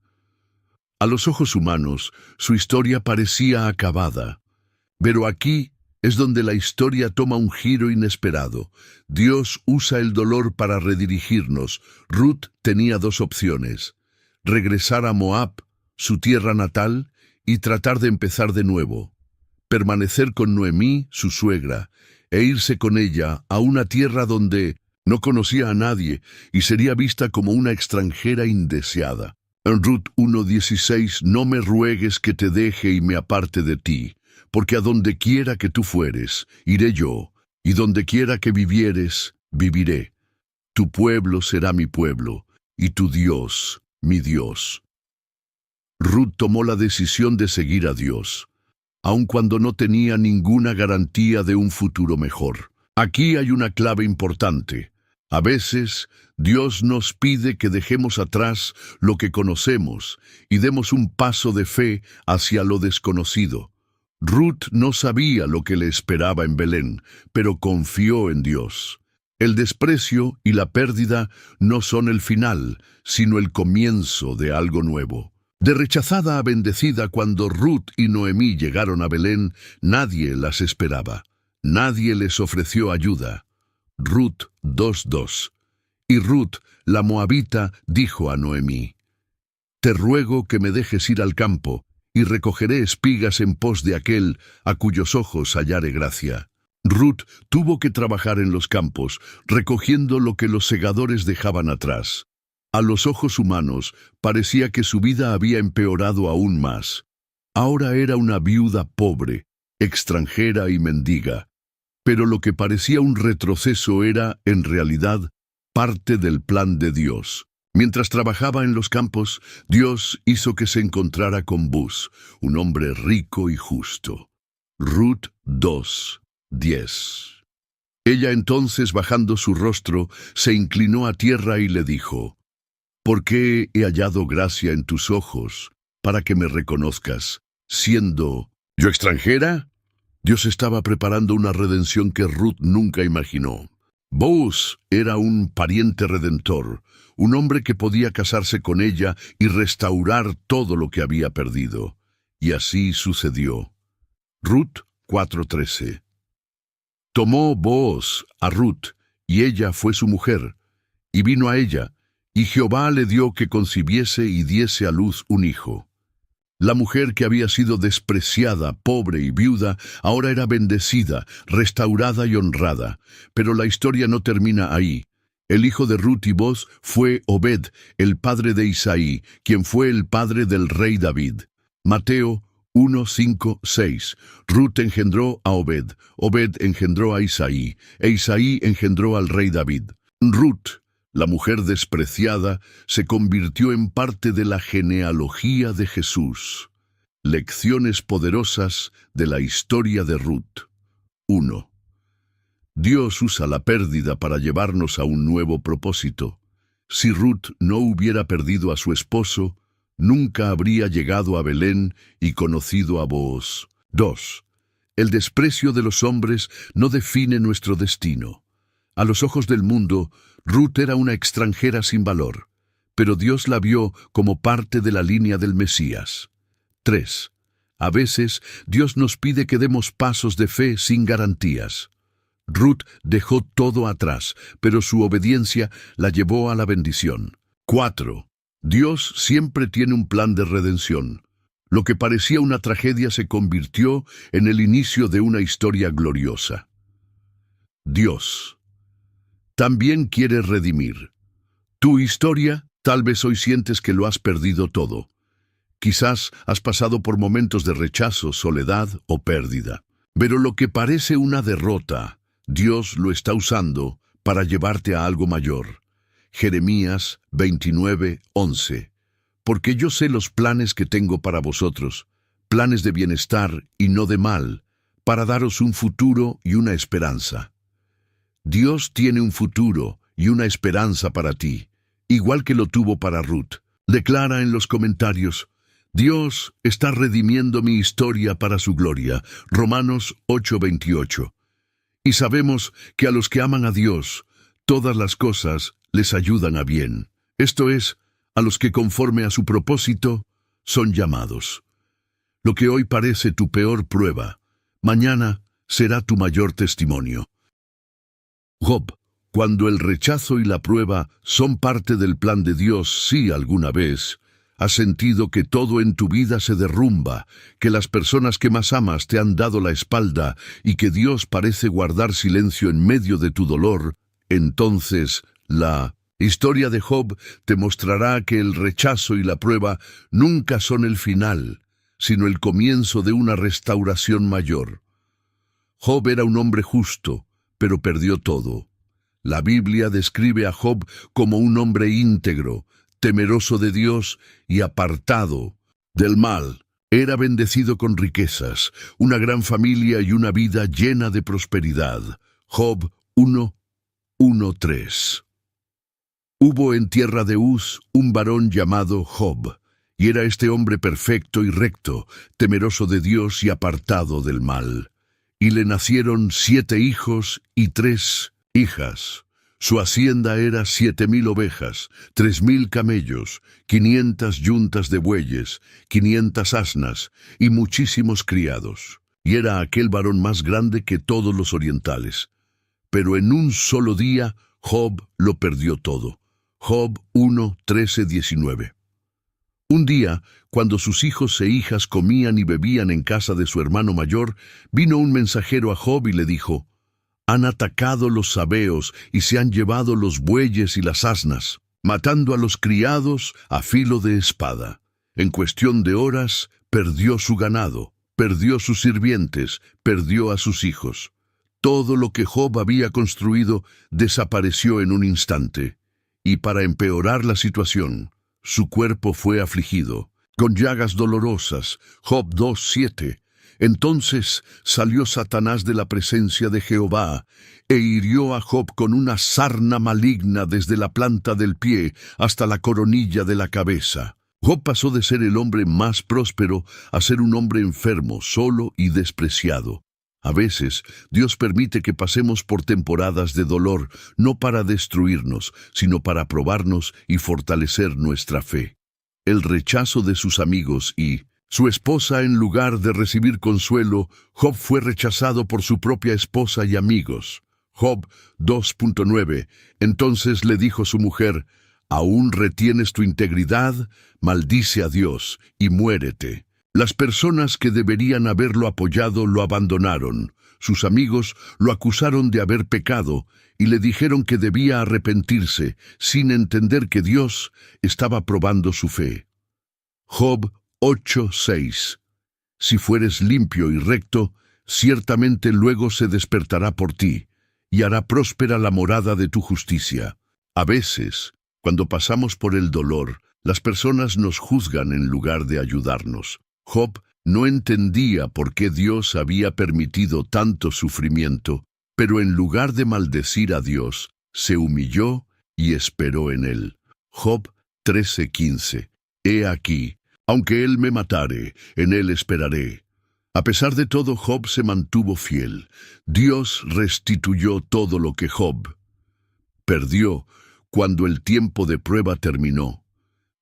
A los ojos humanos, su historia parecía acabada. Pero aquí es donde la historia toma un giro inesperado. Dios usa el dolor para redirigirnos. Ruth tenía 2 opciones: regresar a Moab, su tierra natal, y tratar de empezar de nuevo. Permanecer con Noemí, su suegra, e irse con ella a una tierra donde no conocía a nadie y sería vista como una extranjera indeseada. En Ruth 1:16, no me ruegues que te deje y me aparte de ti, porque a donde quiera que tú fueres, iré yo, y donde quiera que vivieres, viviré. Tu pueblo será mi pueblo, y tu Dios, mi Dios. Ruth tomó la decisión de seguir a Dios, aun cuando no tenía ninguna garantía de un futuro mejor. Aquí hay una clave importante. A veces, Dios nos pide que dejemos atrás lo que conocemos y demos un paso de fe hacia lo desconocido. Ruth no sabía lo que le esperaba en Belén, pero confió en Dios. El desprecio y la pérdida no son el final, sino el comienzo de algo nuevo. De rechazada a bendecida, cuando Ruth y Noemí llegaron a Belén, nadie las esperaba. Nadie les ofreció ayuda. Ruth 2:2. Y Ruth, la moabita, dijo a Noemí: Te ruego que me dejes ir al campo, y recogeré espigas en pos de aquel a cuyos ojos hallare gracia. Ruth tuvo que trabajar en los campos, recogiendo lo que los segadores dejaban atrás. A los ojos humanos, parecía que su vida había empeorado aún más. Ahora era una viuda pobre, extranjera y mendiga. Pero lo que parecía un retroceso era, en realidad, parte del plan de Dios. Mientras trabajaba en los campos, Dios hizo que se encontrara con Buz, un hombre rico y justo. Ruth 2:10. Ella entonces, bajando su rostro, se inclinó a tierra y le dijo: «¿Por qué he hallado gracia en tus ojos, para que me reconozcas, siendo yo extranjera?» Dios estaba preparando una redención que Ruth nunca imaginó. Booz era un pariente redentor, un hombre que podía casarse con ella y restaurar todo lo que había perdido. Y así sucedió. Ruth 4:13. Tomó Booz a Ruth, y ella fue su mujer, y vino a ella, y Jehová le dio que concibiese y diese a luz un hijo. La mujer que había sido despreciada, pobre y viuda, ahora era bendecida, restaurada y honrada. Pero la historia no termina ahí. El hijo de Ruth y Booz fue Obed, el padre de Isaí, quien fue el padre del rey David. Mateo 1:5-6. Ruth engendró a Obed, Obed engendró a Isaí, e Isaí engendró al rey David. Ruth, la mujer despreciada, se convirtió en parte de la genealogía de Jesús. Lecciones poderosas de la historia de Ruth. 1. Dios usa la pérdida para llevarnos a un nuevo propósito. Si Ruth no hubiera perdido a su esposo, nunca habría llegado a Belén y conocido a Booz. 2. El desprecio de los hombres no define nuestro destino. A los ojos del mundo, Ruth era una extranjera sin valor, pero Dios la vio como parte de la línea del Mesías. 3. A veces, Dios nos pide que demos pasos de fe sin garantías. Ruth dejó todo atrás, pero su obediencia la llevó a la bendición. 4. Dios siempre tiene un plan de redención. Lo que parecía una tragedia se convirtió en el inicio de una historia gloriosa. Dios también quiere redimir. Tu historia, tal vez hoy sientes que lo has perdido todo. Quizás has pasado por momentos de rechazo, soledad o pérdida. Pero lo que parece una derrota, Dios lo está usando para llevarte a algo mayor. Jeremías 29:11. Porque yo sé los planes que tengo para vosotros, planes de bienestar y no de mal, para daros un futuro y una esperanza. Dios tiene un futuro y una esperanza para ti, igual que lo tuvo para Ruth. Declara en los comentarios: Dios está redimiendo mi historia para su gloria. Romanos 8:28. Y sabemos que a los que aman a Dios, todas las cosas les ayudan a bien. Esto es, a los que conforme a su propósito son llamados. Lo que hoy parece tu peor prueba, mañana será tu mayor testimonio. Job, cuando el rechazo y la prueba son parte del plan de Dios, si alguna vez has sentido que todo en tu vida se derrumba, que las personas que más amas te han dado la espalda y que Dios parece guardar silencio en medio de tu dolor, entonces la historia de Job te mostrará que el rechazo y la prueba nunca son el final, sino el comienzo de una restauración mayor. Job era un hombre justo, pero perdió todo. La Biblia describe a Job como un hombre íntegro, temeroso de Dios y apartado del mal. Era bendecido con riquezas, una gran familia y una vida llena de prosperidad. Job 1:1-3. Hubo en tierra de Uz un varón llamado Job, y era este hombre perfecto y recto, temeroso de Dios y apartado del mal. Y le nacieron 7 hijos y 3 hijas. Su hacienda era 7,000 ovejas, 3,000 camellos, 500 yuntas de bueyes, 500 asnas y muchísimos criados. Y era aquel varón más grande que todos los orientales. Pero en un solo día Job lo perdió todo. Job 1:13-19. Un día, cuando sus hijos e hijas comían y bebían en casa de su hermano mayor, vino un mensajero a Job y le dijo: «Han atacado los sabeos y se han llevado los bueyes y las asnas». matando a los criados a filo de espada. En cuestión de horas, perdió su ganado, perdió sus sirvientes, perdió a sus hijos. Todo lo que Job había construido desapareció en un instante. Y para empeorar la situación, su cuerpo fue afligido, con llagas dolorosas. Job 2:7. Entonces salió Satanás de la presencia de Jehová, e hirió a Job con una sarna maligna desde la planta del pie hasta la coronilla de la cabeza. Job pasó de ser el hombre más próspero a ser un hombre enfermo, solo y despreciado. A veces, Dios permite que pasemos por temporadas de dolor, no para destruirnos, sino para probarnos y fortalecer nuestra fe. El rechazo de sus amigos y su esposa, en lugar de recibir consuelo, Job fue rechazado por su propia esposa y amigos. Job 2:9. Entonces le dijo su mujer: ¿aún retienes tu integridad? Maldice a Dios y muérete. Las personas que deberían haberlo apoyado lo abandonaron. Sus amigos lo acusaron de haber pecado y le dijeron que debía arrepentirse, sin entender que Dios estaba probando su fe. Job 8:6. Si fueres limpio y recto, ciertamente luego se despertará por ti, y hará próspera la morada de tu justicia. A veces, cuando pasamos por el dolor, las personas nos juzgan en lugar de ayudarnos. Job no entendía por qué Dios había permitido tanto sufrimiento, pero en lugar de maldecir a Dios, se humilló y esperó en él. Job 13:15. He aquí, aunque él me matare, en él esperaré. A pesar de todo, Job se mantuvo fiel. Dios restituyó todo lo que Job perdió cuando el tiempo de prueba terminó.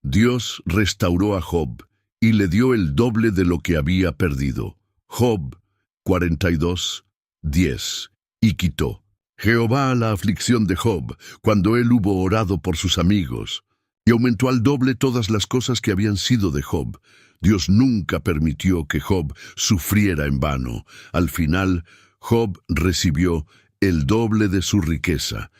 Dios restauró a Job y le dio el doble de lo que había perdido. Job 42:10. Y quitó Jehová la aflicción de Job cuando él hubo orado por sus amigos, y aumentó al doble todas las cosas que habían sido de Job. Dios nunca permitió que Job sufriera en vano. Al final, Job recibió el doble de su riqueza,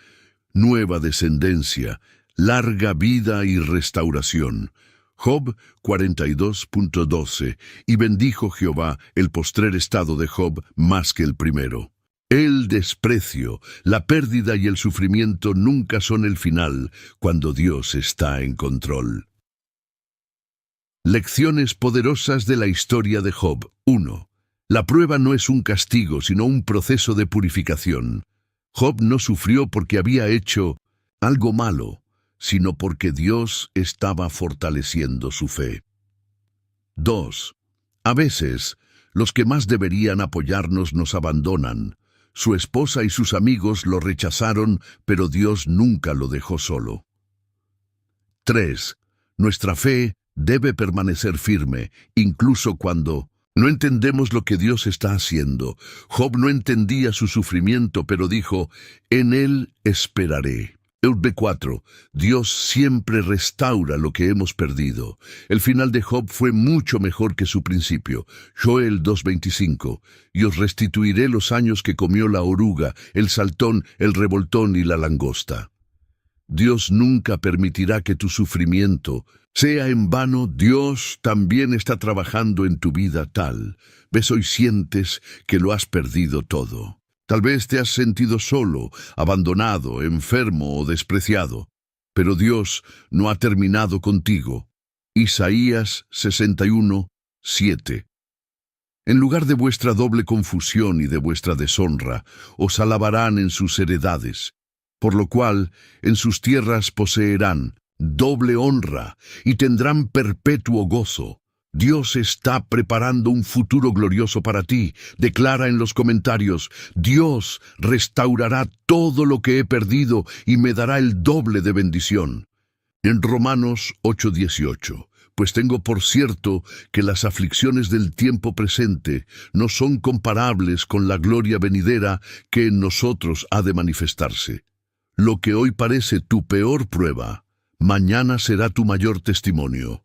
nueva descendencia, larga vida y restauración. Job 42:12. Y bendijo Jehová el postrer estado de Job más que el primero. El desprecio, la pérdida y el sufrimiento nunca son el final cuando Dios está en control. Lecciones poderosas de la historia de Job. 1. La prueba no es un castigo, sino un proceso de purificación. Job no sufrió porque había hecho algo malo, sino porque Dios estaba fortaleciendo su fe. 2. A veces, los que más deberían apoyarnos nos abandonan. Su esposa y sus amigos lo rechazaron, pero Dios nunca lo dejó solo. 3. Nuestra fe debe permanecer firme, incluso cuando no entendemos lo que Dios está haciendo. Job no entendía su sufrimiento, pero dijo: en él esperaré. Eub 4. Dios siempre restaura lo que hemos perdido. El final de Job fue mucho mejor que su principio. Joel 2:25. Y os restituiré los años que comió la oruga, el saltón, el revoltón y la langosta. Dios nunca permitirá que tu sufrimiento sea en vano. Dios también está trabajando en tu vida tal vez hoy sientes que lo has perdido todo. Tal vez te has sentido solo, abandonado, enfermo o despreciado. Pero Dios no ha terminado contigo. Isaías 61:7. En lugar de vuestra doble confusión y de vuestra deshonra, os alabarán en sus heredades, por lo cual en sus tierras poseerán doble honra y tendrán perpetuo gozo. Dios está preparando un futuro glorioso para ti. Declara en los comentarios: Dios restaurará todo lo que he perdido y me dará el doble de bendición. En Romanos 8:18. Pues tengo por cierto que las aflicciones del tiempo presente no son comparables con la gloria venidera que en nosotros ha de manifestarse. Lo que hoy parece tu peor prueba, mañana será tu mayor testimonio.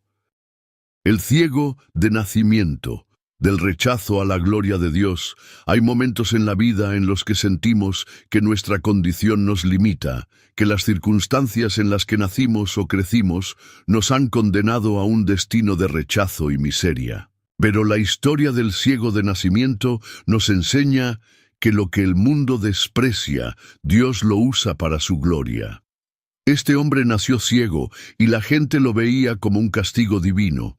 El ciego de nacimiento. Del rechazo a la gloria de Dios, hay momentos en la vida en los que sentimos que nuestra condición nos limita, que las circunstancias en las que nacimos o crecimos nos han condenado a un destino de rechazo y miseria. Pero la historia del ciego de nacimiento nos enseña que lo que el mundo desprecia, Dios lo usa para su gloria. Este hombre nació ciego y la gente lo veía como un castigo divino.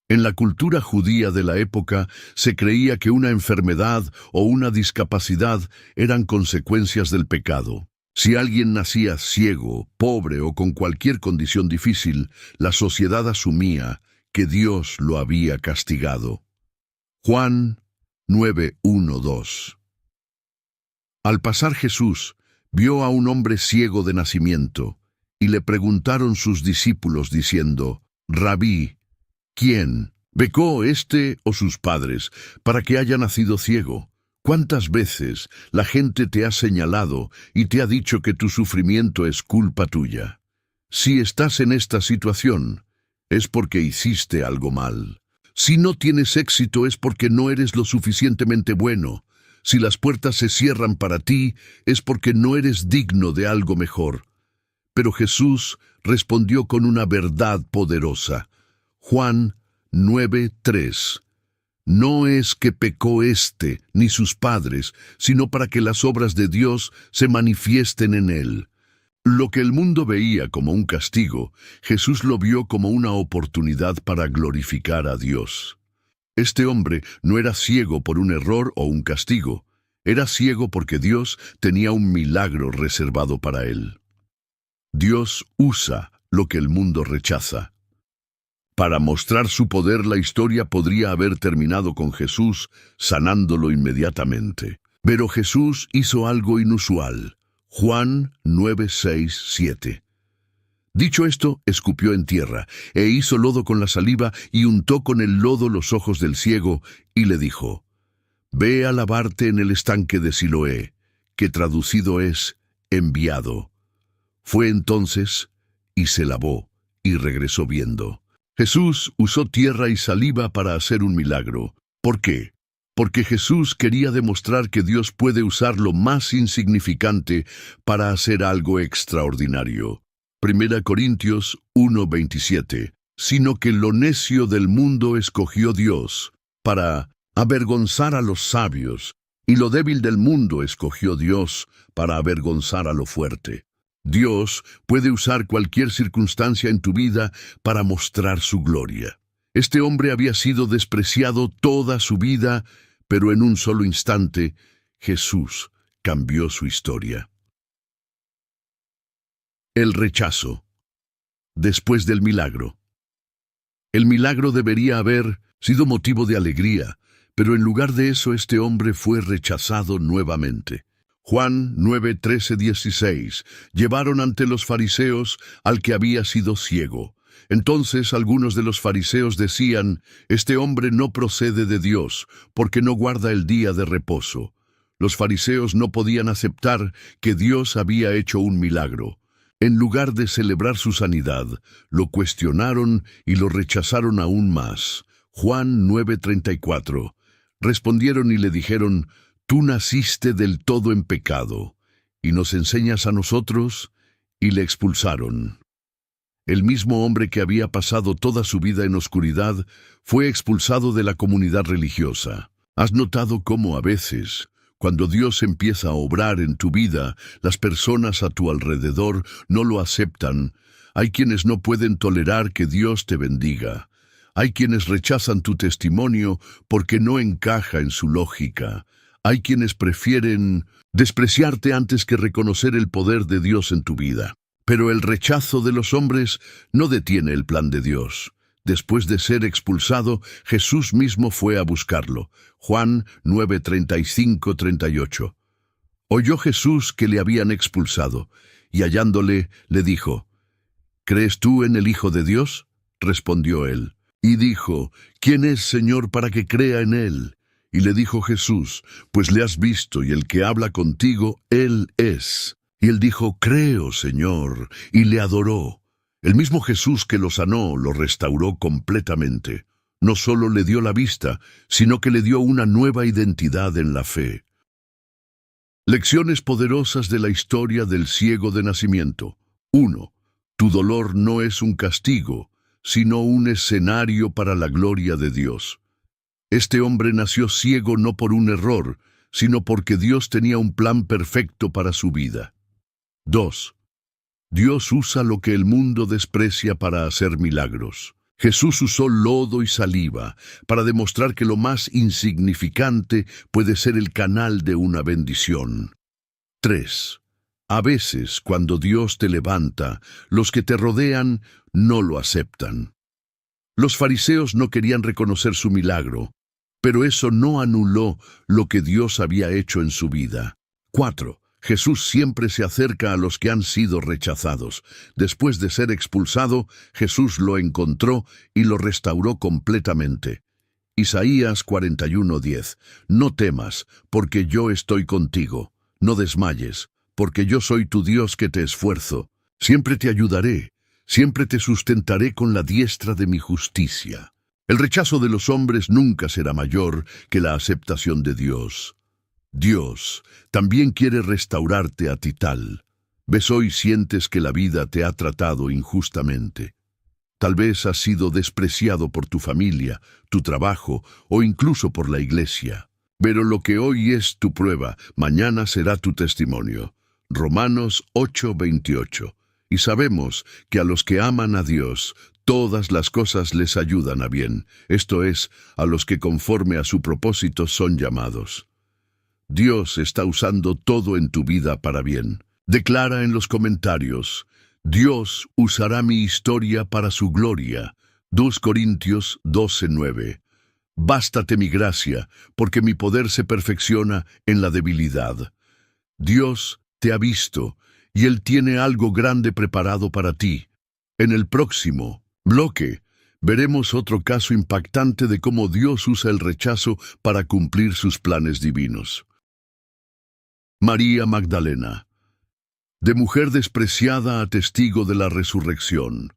En la cultura judía de la época se creía que una enfermedad o una discapacidad eran consecuencias del pecado. Si alguien nacía ciego, pobre o con cualquier condición difícil, la sociedad asumía que Dios lo había castigado. Juan 9:1-2. Al pasar Jesús, vio a un hombre ciego de nacimiento, y le preguntaron sus discípulos diciendo: Rabí, ¿quién? ¿Pecó éste o sus padres para que haya nacido ciego? ¿Cuántas veces la gente te ha señalado y te ha dicho que tu sufrimiento es culpa tuya? Si estás en esta situación, es porque hiciste algo mal. Si no tienes éxito es porque no eres lo suficientemente bueno. Si las puertas se cierran para ti, es porque no eres digno de algo mejor. Pero Jesús respondió con una verdad poderosa. Juan 9:3. No es que pecó éste ni sus padres, sino para que las obras de Dios se manifiesten en él. Lo que el mundo veía como un castigo, Jesús lo vio como una oportunidad para glorificar a Dios. Este hombre no era ciego por un error o un castigo, era ciego porque Dios tenía un milagro reservado para él. Dios usa lo que el mundo rechaza. Para mostrar su poder, la historia podría haber terminado con Jesús sanándolo inmediatamente. Pero Jesús hizo algo inusual. Juan 9:6-7. Dicho esto, escupió en tierra, e hizo lodo con la saliva, y untó con el lodo los ojos del ciego, y le dijo: Ve a lavarte en el estanque de Siloé, que traducido es enviado. Fue entonces, y se lavó, y regresó viendo. Jesús usó tierra y saliva para hacer un milagro. ¿Por qué? Porque Jesús quería demostrar que Dios puede usar lo más insignificante para hacer algo extraordinario. 1 Corintios 1:27. Sino que lo necio del mundo escogió Dios para avergonzar a los sabios, y lo débil del mundo escogió Dios para avergonzar a lo fuerte. Dios puede usar cualquier circunstancia en tu vida para mostrar su gloria. Este hombre había sido despreciado toda su vida, pero en un solo instante, Jesús cambió su historia. El rechazo. Después del milagro. El milagro debería haber sido motivo de alegría, pero en lugar de eso este hombre fue rechazado nuevamente. Juan 9:13-16. Llevaron ante los fariseos al que había sido ciego. Entonces algunos de los fariseos decían: Este hombre no procede de Dios, porque no guarda el día de reposo. Los fariseos no podían aceptar que Dios había hecho un milagro. En lugar de celebrar su sanidad, lo cuestionaron y lo rechazaron aún más. Juan 9:34. Respondieron y le dijeron: Tú naciste del todo en pecado, y nos enseñas a nosotros, y le expulsaron. El mismo hombre que había pasado toda su vida en oscuridad fue expulsado de la comunidad religiosa. ¿Has notado cómo a veces, cuando Dios empieza a obrar en tu vida, las personas a tu alrededor no lo aceptan? Hay quienes no pueden tolerar que Dios te bendiga. Hay quienes rechazan tu testimonio porque no encaja en su lógica. Hay quienes prefieren despreciarte antes que reconocer el poder de Dios en tu vida. Pero el rechazo de los hombres no detiene el plan de Dios. Después de ser expulsado, Jesús mismo fue a buscarlo. Juan 9:35-38. Oyó Jesús que le habían expulsado, y hallándole, le dijo: ¿Crees tú en el Hijo de Dios? Respondió él. Y dijo: ¿Quién es, Señor, para que crea en él? Y le dijo Jesús: Pues le has visto, y el que habla contigo, él es. Y él dijo: Creo, Señor, y le adoró. El mismo Jesús que lo sanó, lo restauró completamente. no solo le dio la vista, sino que le dio una nueva identidad en la fe. Lecciones poderosas de la historia del ciego de nacimiento. 1. Tu dolor no es un castigo, sino un escenario para la gloria de Dios. Este hombre nació ciego no por un error, sino porque Dios tenía un plan perfecto para su vida. 2. Dios usa lo que el mundo desprecia para hacer milagros. Jesús usó lodo y saliva para demostrar que lo más insignificante puede ser el canal de una bendición. 3. A veces, cuando Dios te levanta, los que te rodean no lo aceptan. Los fariseos no querían reconocer su milagro, pero eso no anuló lo que Dios había hecho en su vida. 4. Jesús siempre se acerca a los que han sido rechazados. Después de ser expulsado, Jesús lo encontró y lo restauró completamente. Isaías 41:10. No temas, porque yo estoy contigo. No desmayes, porque yo soy tu Dios que te esfuerzo. Siempre te ayudaré, siempre te sustentaré con la diestra de mi justicia. El rechazo de los hombres nunca será mayor que la aceptación de Dios. Dios también quiere restaurarte a ti tal. Ves hoy sientes que la vida te ha tratado injustamente. Tal vez has sido despreciado por tu familia, tu trabajo o incluso por la iglesia. Pero lo que hoy es tu prueba, mañana será tu testimonio. Romanos 8:28. Y sabemos que a los que aman a Dios, todas las cosas les ayudan a bien, esto es, a los que conforme a su propósito son llamados. Dios está usando todo en tu vida para bien. Declara en los comentarios: Dios usará mi historia para su gloria. 2 Corintios 12:9. Bástate mi gracia, porque mi poder se perfecciona en la debilidad. Dios te ha visto, y Él tiene algo grande preparado para ti. En el próximo bloque, veremos otro caso impactante de cómo Dios usa el rechazo para cumplir sus planes divinos. María Magdalena. De mujer despreciada a testigo de la resurrección.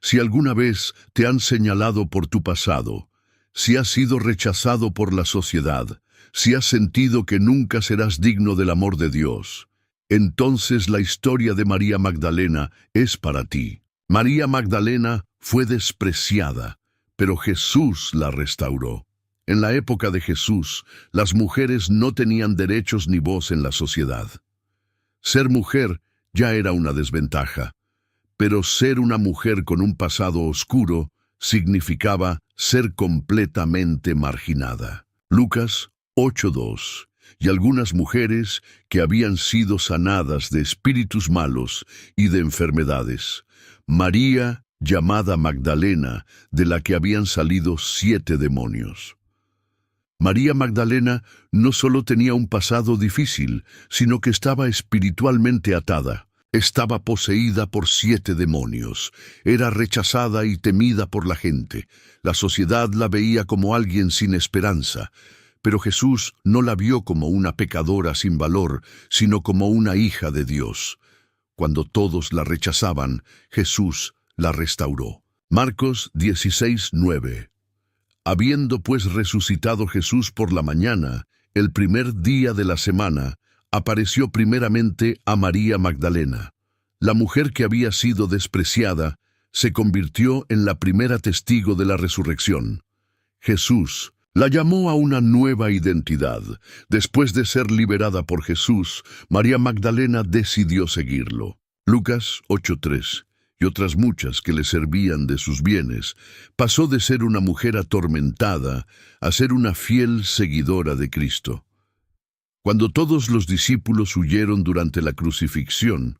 Si alguna vez te han señalado por tu pasado, si has sido rechazado por la sociedad, si has sentido que nunca serás digno del amor de Dios, entonces la historia de María Magdalena es para ti. María Magdalena fue despreciada, pero Jesús la restauró. En la época de Jesús, las mujeres no tenían derechos ni voz en la sociedad. Ser mujer ya era una desventaja, pero ser una mujer con un pasado oscuro significaba ser completamente marginada. Lucas 8:2. Y algunas mujeres que habían sido sanadas de espíritus malos y de enfermedades. María, llamada Magdalena, de la que habían salido 7 demonios. María Magdalena no solo tenía un pasado difícil, sino que estaba espiritualmente atada. Estaba poseída por 7 demonios. Era rechazada y temida por la gente. La sociedad la veía como alguien sin esperanza. Pero Jesús no la vio como una pecadora sin valor, sino como una hija de Dios. Cuando todos la rechazaban, Jesús la restauró. Marcos 16:9. Habiendo pues resucitado Jesús por la mañana, el primer día de la semana, apareció primeramente a María Magdalena. La mujer que había sido despreciada se convirtió en la primera testigo de la resurrección. Jesús la llamó a una nueva identidad. Después de ser liberada por Jesús, María Magdalena decidió seguirlo. Lucas 8:3. Y otras muchas que le servían de sus bienes, pasó de ser una mujer atormentada a ser una fiel seguidora de Cristo. Cuando todos los discípulos huyeron durante la crucifixión,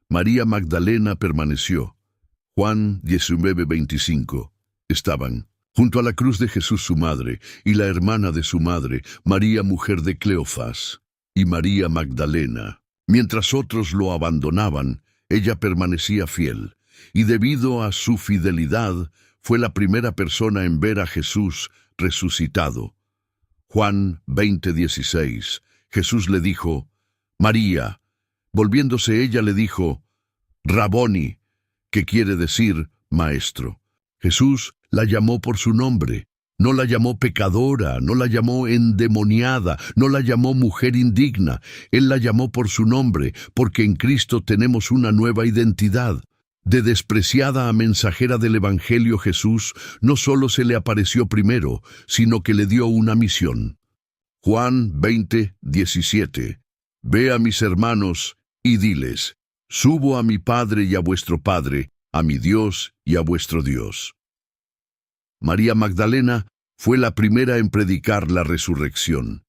María Magdalena permaneció. Juan 19:25. Estaban junto a la cruz de Jesús su madre y la hermana de su madre, María mujer de Cleofás, y María Magdalena. Mientras otros lo abandonaban, ella permanecía fiel. Y debido a su fidelidad, fue la primera persona en ver a Jesús resucitado. Juan 20:16. Jesús le dijo: María. Volviéndose ella le dijo: Raboni, que quiere decir maestro. Jesús la llamó por su nombre. No la llamó pecadora, no la llamó endemoniada, no la llamó mujer indigna. Él la llamó por su nombre, porque en Cristo tenemos una nueva identidad. De despreciada a mensajera del Evangelio, Jesús no solo se le apareció primero, sino que le dio una misión. Juan 20:17. Ve a mis hermanos y diles: subo a mi Padre y a vuestro Padre, a mi Dios y a vuestro Dios. María Magdalena fue la primera en predicar la resurrección.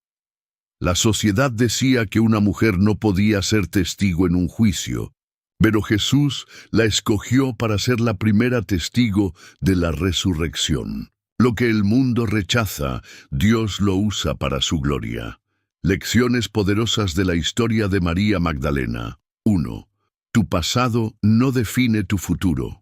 La sociedad decía que una mujer no podía ser testigo en un juicio, pero Jesús la escogió para ser la primera testigo de la resurrección. Lo que el mundo rechaza, Dios lo usa para su gloria. Lecciones poderosas de la historia de María Magdalena. 1. Tu pasado no define tu futuro.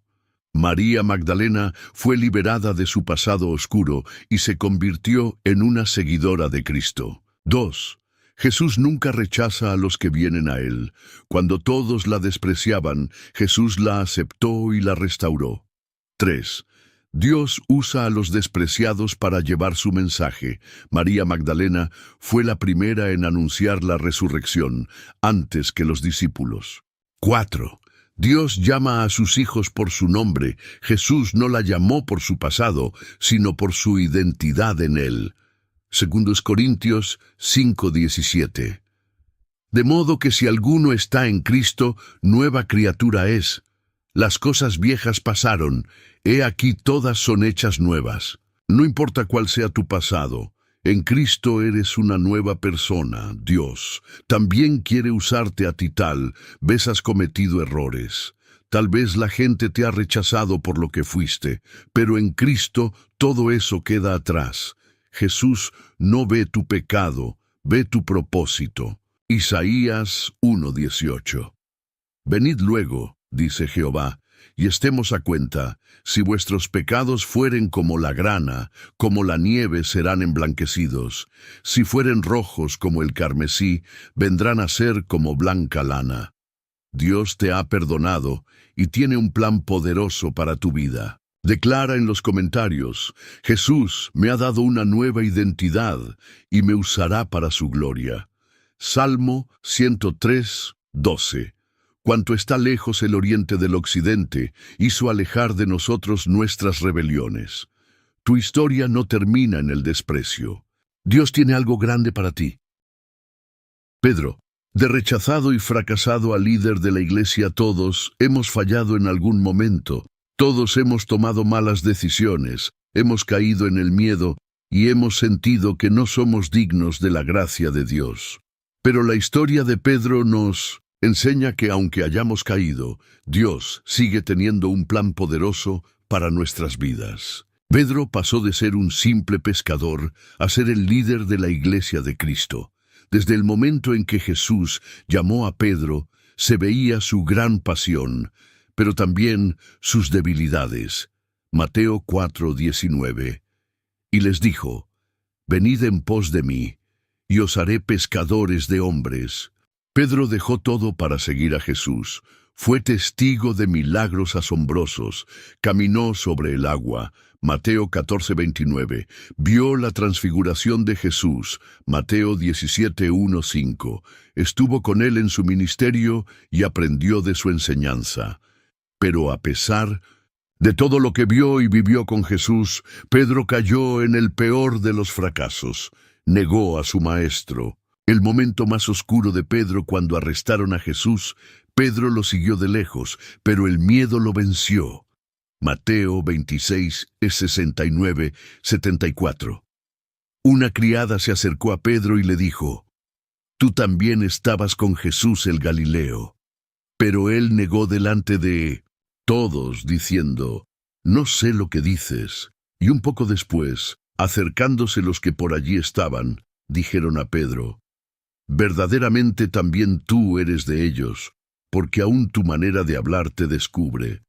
María Magdalena fue liberada de su pasado oscuro y se convirtió en una seguidora de Cristo. 2. Jesús nunca rechaza a los que vienen a Él. Cuando todos la despreciaban, Jesús la aceptó y la restauró. 3. Dios usa a los despreciados para llevar su mensaje. María Magdalena fue la primera en anunciar la resurrección, antes que los discípulos. 4. Dios llama a sus hijos por su nombre. Jesús no la llamó por su pasado, sino por su identidad en Él. 2 Corintios 5:17. De modo que si alguno está en Cristo, nueva criatura es. Las cosas viejas pasaron, he aquí todas son hechas nuevas. No importa cuál sea tu pasado, en Cristo eres una nueva persona. Dios también quiere usarte a ti. Tal vez has cometido errores. Tal vez la gente te ha rechazado por lo que fuiste, pero en Cristo todo eso queda atrás. Jesús no ve tu pecado, ve tu propósito. Isaías 1:18. Venid luego, dice Jehová, y estemos a cuenta. Si vuestros pecados fueren como la grana, como la nieve serán emblanquecidos. Si fueren rojos como el carmesí, vendrán a ser como blanca lana. Dios te ha perdonado y tiene un plan poderoso para tu vida. Declara en los comentarios: Jesús me ha dado una nueva identidad y me usará para su gloria. Salmo 103:12. Cuanto está lejos el oriente del occidente, hizo alejar de nosotros nuestras rebeliones. Tu historia no termina en el desprecio. Dios tiene algo grande para ti. Pedro, de rechazado y fracasado al líder de la iglesia, todos hemos fallado en algún momento. Todos hemos tomado malas decisiones, hemos caído en el miedo y hemos sentido que no somos dignos de la gracia de Dios. Pero la historia de Pedro nos enseña que aunque hayamos caído, Dios sigue teniendo un plan poderoso para nuestras vidas. Pedro pasó de ser un simple pescador a ser el líder de la iglesia de Cristo. Desde el momento en que Jesús llamó a Pedro, se veía su gran pasión, pero también sus debilidades. Mateo 4:19. Y les dijo: venid en pos de mí, y os haré pescadores de hombres. Pedro dejó todo para seguir a Jesús. Fue testigo de milagros asombrosos. Caminó sobre el agua. Mateo 14:29. Vio la transfiguración de Jesús. Mateo 17:1-5. Estuvo con él en su ministerio y aprendió de su enseñanza. Pero a pesar de todo lo que vio y vivió con Jesús, Pedro cayó en el peor de los fracasos. Negó a su maestro. El momento más oscuro de Pedro, cuando arrestaron a Jesús, Pedro lo siguió de lejos, pero el miedo lo venció. Mateo 26:69-74. Una criada se acercó a Pedro y le dijo: tú también estabas con Jesús el Galileo. Pero él negó delante de todos, diciendo: no sé lo que dices. Y un poco después, acercándose los que por allí estaban, dijeron a Pedro: verdaderamente también tú eres de ellos, porque aún tu manera de hablar te descubre.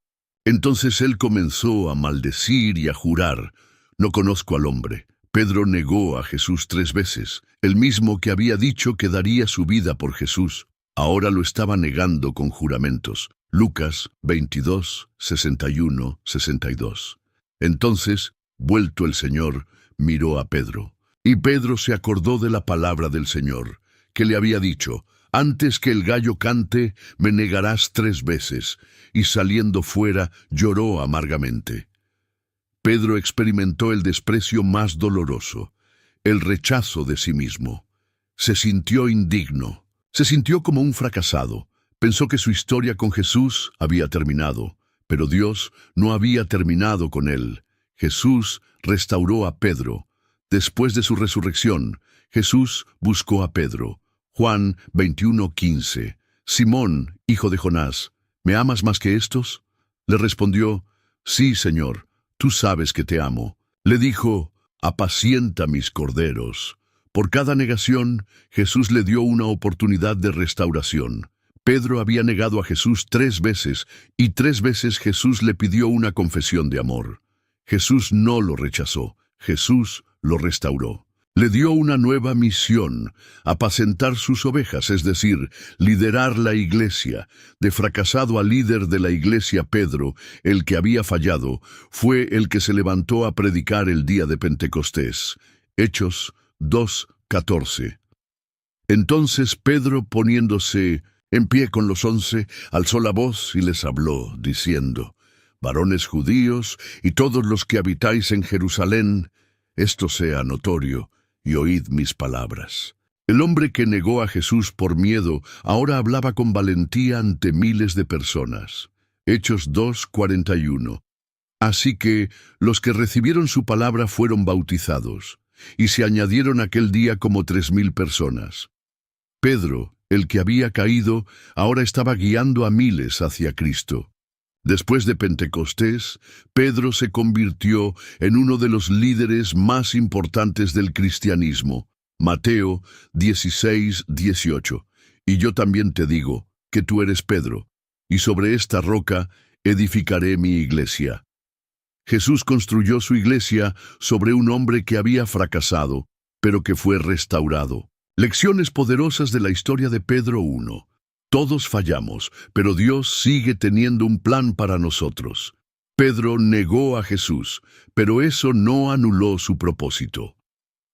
Entonces él comenzó a maldecir y a jurar: no conozco al hombre. Pedro negó a Jesús 3 veces, el mismo que había dicho que daría su vida por Jesús. Ahora lo estaba negando con juramentos. Lucas 22:61-62. Entonces, vuelto el Señor, miró a Pedro. Y Pedro se acordó de la palabra del Señor, que le había dicho: «Antes que el gallo cante, me negarás 3 veces». Y saliendo fuera, lloró amargamente. Pedro experimentó el desprecio más doloroso, el rechazo de sí mismo. Se sintió indigno, se sintió como un fracasado. Pensó que su historia con Jesús había terminado, pero Dios no había terminado con él. Jesús restauró a Pedro. Después de su resurrección, Jesús buscó a Pedro. Juan 21:15. «Simón, hijo de Jonás, ¿me amas más que estos?». Le respondió: «Sí, Señor, tú sabes que te amo». Le dijo: «Apacienta mis corderos». Por cada negación, Jesús le dio una oportunidad de restauración. Pedro había negado a Jesús 3 veces, y 3 veces Jesús le pidió una confesión de amor. Jesús no lo rechazó, Jesús lo restauró. Le dio una nueva misión: apacentar sus ovejas, es decir, liderar la iglesia. De fracasado a líder de la iglesia, Pedro, el que había fallado, fue el que se levantó a predicar el día de Pentecostés. Hechos 2:14. Entonces Pedro, poniéndose en pie con los 11, alzó la voz y les habló, diciendo: «Varones judíos y todos los que habitáis en Jerusalén, esto sea notorio, y oíd mis palabras». El hombre que negó a Jesús por miedo ahora hablaba con valentía ante miles de personas. Hechos 2:41. Así que los que recibieron su palabra fueron bautizados, y se añadieron aquel día como 3,000 personas. Pedro, el que había caído, ahora estaba guiando a miles hacia Cristo. Después de Pentecostés, Pedro se convirtió en uno de los líderes más importantes del cristianismo. Mateo 16:18. «Y yo también te digo que tú eres Pedro, y sobre esta roca edificaré mi iglesia». Jesús construyó su iglesia sobre un hombre que había fracasado, pero que fue restaurado. Lecciones poderosas de la historia de Pedro 1. Todos fallamos, pero Dios sigue teniendo un plan para nosotros. Pedro negó a Jesús, pero eso no anuló su propósito.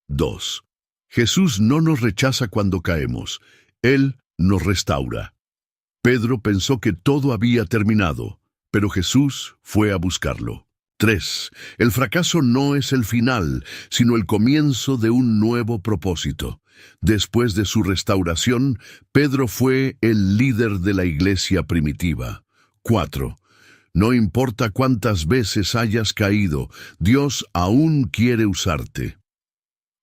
2. Jesús no nos rechaza cuando caemos, Él nos restaura. Pedro pensó que todo había terminado, pero Jesús fue a buscarlo. 3. El fracaso no es el final, sino el comienzo de un nuevo propósito. Después de su restauración, Pedro fue el líder de la iglesia primitiva. 4. No importa cuántas veces hayas caído, Dios aún quiere usarte.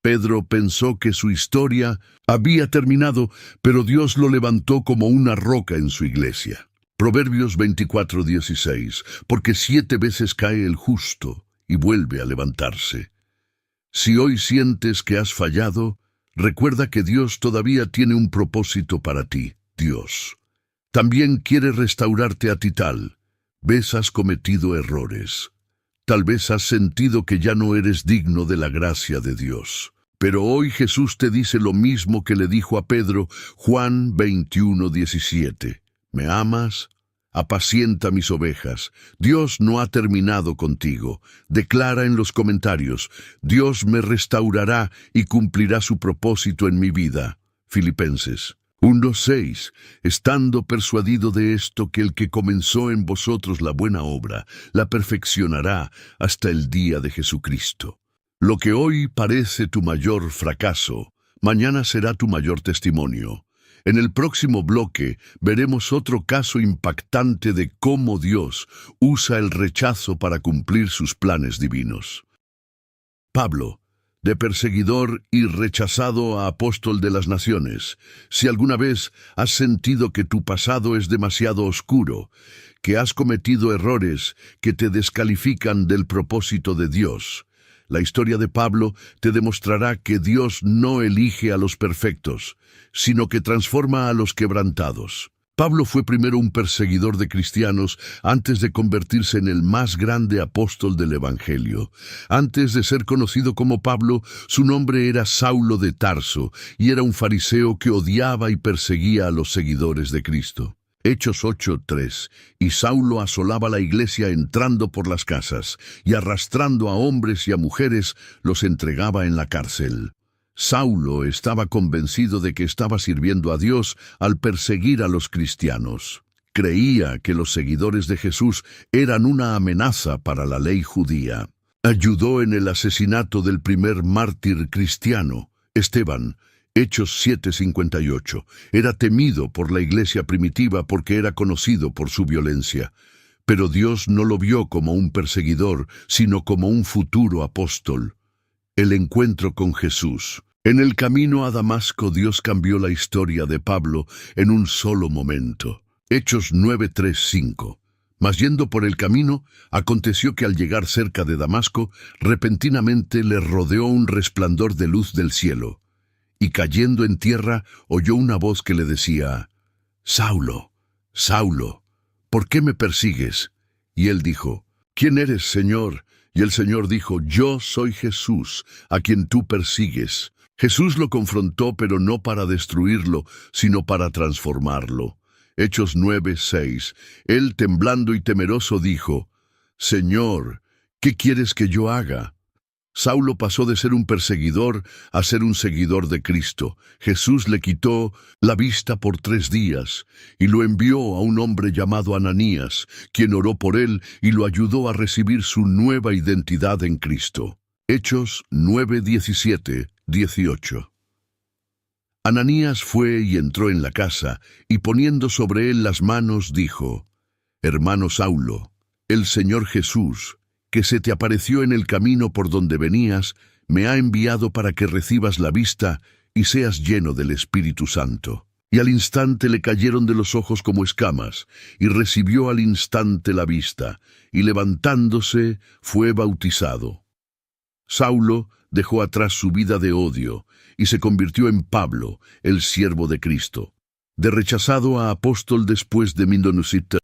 Pedro pensó que su historia había terminado, pero Dios lo levantó como una roca en su iglesia. Proverbios 24:16. Porque 7 veces cae el justo y vuelve a levantarse. Si hoy sientes que has fallado, recuerda que Dios todavía tiene un propósito para ti. Dios también quiere restaurarte a ti. Tal vez has cometido errores. Tal vez has sentido que ya no eres digno de la gracia de Dios. Pero hoy Jesús te dice lo mismo que le dijo a Pedro, Juan 21:17. ¿Me amas? Apacienta mis ovejas. Dios no ha terminado contigo. Declara en los comentarios: Dios me restaurará y cumplirá su propósito en mi vida. Filipenses 1:6. Estando persuadido de esto, que el que comenzó en vosotros la buena obra, la perfeccionará hasta el día de Jesucristo. Lo que hoy parece tu mayor fracaso, mañana será tu mayor testimonio. En el próximo bloque veremos otro caso impactante de cómo Dios usa el rechazo para cumplir sus planes divinos. Pablo, de perseguidor y rechazado a apóstol de las naciones. Si alguna vez has sentido que tu pasado es demasiado oscuro, que has cometido errores que te descalifican del propósito de Dios, la historia de Pablo te demostrará que Dios no elige a los perfectos, sino que transforma a los quebrantados. Pablo fue primero un perseguidor de cristianos antes de convertirse en el más grande apóstol del Evangelio. Antes de ser conocido como Pablo, su nombre era Saulo de Tarso, y era un fariseo que odiaba y perseguía a los seguidores de Cristo. Hechos 8:3. Y Saulo asolaba la iglesia entrando por las casas, y arrastrando a hombres y a mujeres, los entregaba en la cárcel. Saulo estaba convencido de que estaba sirviendo a Dios al perseguir a los cristianos. Creía que los seguidores de Jesús eran una amenaza para la ley judía. Ayudó en el asesinato del primer mártir cristiano, Esteban, Hechos 7:58. Era temido por la iglesia primitiva porque era conocido por su violencia. Pero Dios no lo vio como un perseguidor, sino como un futuro apóstol. El encuentro con Jesús. En el camino a Damasco, Dios cambió la historia de Pablo en un solo momento. Hechos 9:3-5. Mas yendo por el camino, aconteció que al llegar cerca de Damasco, repentinamente le rodeó un resplandor de luz del cielo. Y cayendo en tierra, oyó una voz que le decía: Saulo, Saulo, ¿por qué me persigues? Y él dijo: ¿Quién eres, Señor? Y el Señor dijo: Yo soy Jesús, a quien tú persigues. Jesús lo confrontó, pero no para destruirlo, sino para transformarlo. Hechos 9:6. Él, temblando y temeroso, dijo: Señor, ¿qué quieres que yo haga? Saulo pasó de ser un perseguidor a ser un seguidor de Cristo. Jesús le quitó la vista por 3 días y lo envió a un hombre llamado Ananías, quien oró por él y lo ayudó a recibir su nueva identidad en Cristo. Hechos 9:17-18. Ananías fue y entró en la casa, y poniendo sobre él las manos, dijo: Hermano Saulo, el Señor Jesús, que se te apareció en el camino por donde venías, me ha enviado para que recibas la vista y seas lleno del Espíritu Santo. Y al instante le cayeron de los ojos como escamas, y recibió al instante la vista, y levantándose fue bautizado. Saulo dejó atrás su vida de odio, y se convirtió en Pablo, el siervo de Cristo. De rechazado a apóstol después de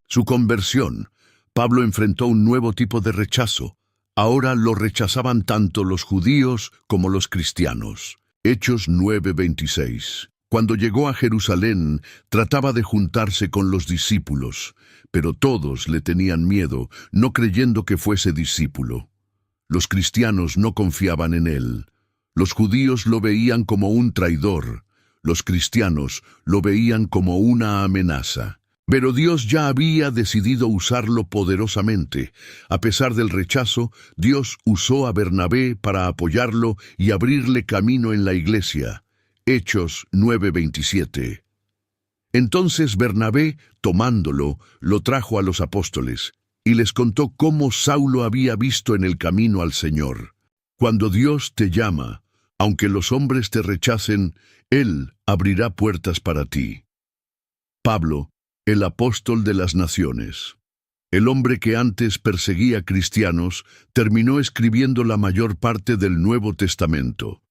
su conversión, Pablo enfrentó un nuevo tipo de rechazo. Ahora lo rechazaban tanto los judíos como los cristianos. Hechos 9:26. Cuando llegó a Jerusalén, trataba de juntarse con los discípulos, pero todos le tenían miedo, no creyendo que fuese discípulo. Los cristianos no confiaban en él. Los judíos lo veían como un traidor. Los cristianos lo veían como una amenaza. Pero Dios ya había decidido usarlo poderosamente. A pesar del rechazo, Dios usó a Bernabé para apoyarlo y abrirle camino en la iglesia. Hechos 9:27. Entonces Bernabé, tomándolo, lo trajo a los apóstoles y les contó cómo Saulo había visto en el camino al Señor. Cuando Dios te llama, aunque los hombres te rechacen, Él abrirá puertas para ti. Pablo, el apóstol de las naciones. El hombre que antes perseguía cristianos terminó escribiendo la mayor parte del Nuevo Testamento.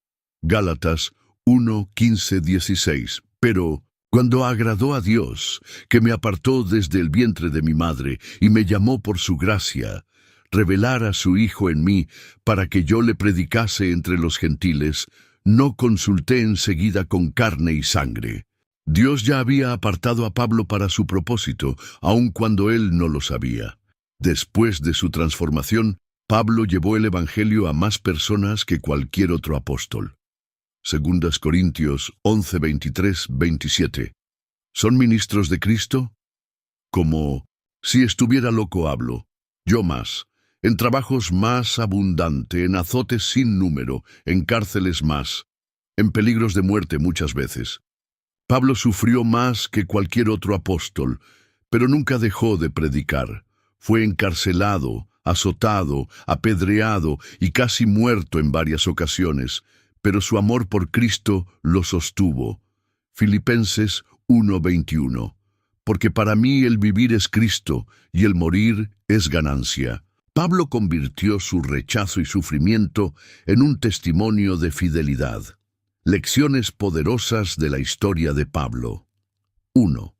Gálatas 1:15-16. Pero cuando agradó a Dios, que me apartó desde el vientre de mi madre y me llamó por su gracia, revelar a su Hijo en mí para que yo le predicase entre los gentiles, no consulté enseguida con carne y sangre. Dios ya había apartado a Pablo para su propósito, aun cuando él no lo sabía. Después de su transformación, Pablo llevó el Evangelio a más personas que cualquier otro apóstol. 2 Corintios 11:23-27. ¿Son ministros de Cristo? Como, si estuviera loco hablo, yo más, en trabajos más abundante, en azotes sin número, en cárceles más, en peligros de muerte muchas veces. Pablo sufrió más que cualquier otro apóstol, pero nunca dejó de predicar. Fue encarcelado, azotado, apedreado y casi muerto en varias ocasiones, pero su amor por Cristo lo sostuvo. Filipenses 1:21. Porque para mí el vivir es Cristo y el morir es ganancia. Pablo convirtió su rechazo y sufrimiento en un testimonio de fidelidad. Lecciones poderosas de la historia de Pablo. 1.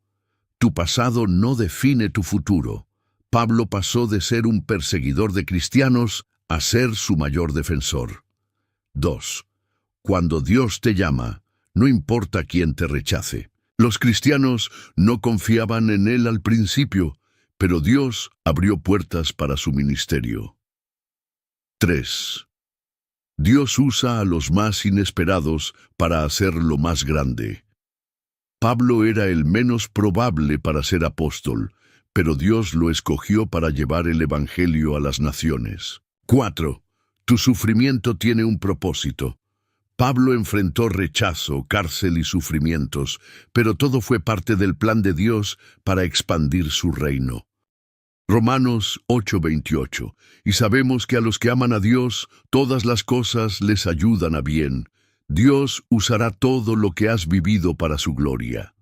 Tu pasado no define tu futuro. Pablo pasó de ser un perseguidor de cristianos a ser su mayor defensor. 2. Cuando Dios te llama, no importa quién te rechace. Los cristianos no confiaban en él al principio, pero Dios abrió puertas para su ministerio. 3. Dios usa a los más inesperados para hacer lo más grande. Pablo era el menos probable para ser apóstol, pero Dios lo escogió para llevar el Evangelio a las naciones. 4. Tu sufrimiento tiene un propósito. Pablo enfrentó rechazo, cárcel y sufrimientos, pero todo fue parte del plan de Dios para expandir su reino. Romanos 8:28. Y sabemos que a los que aman a Dios, todas las cosas les ayudan a bien. Dios usará todo lo que has vivido para su gloria.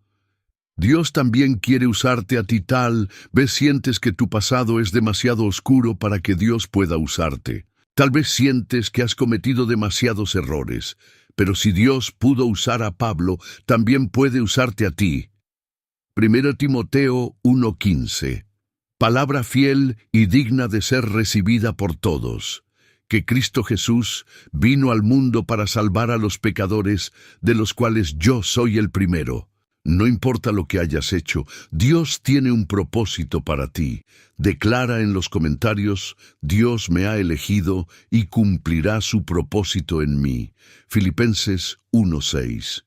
Dios también quiere usarte a ti tal vez sientes que tu pasado es demasiado oscuro para que Dios pueda usarte. Tal vez sientes que has cometido demasiados errores, pero si Dios pudo usar a Pablo, también puede usarte a ti. 1 Timoteo 1:15. Palabra fiel y digna de ser recibida por todos, que Cristo Jesús vino al mundo para salvar a los pecadores, de los cuales yo soy el primero. No importa lo que hayas hecho, Dios tiene un propósito para ti. Declara en los comentarios, Dios me ha elegido y cumplirá su propósito en mí. Filipenses 1:6.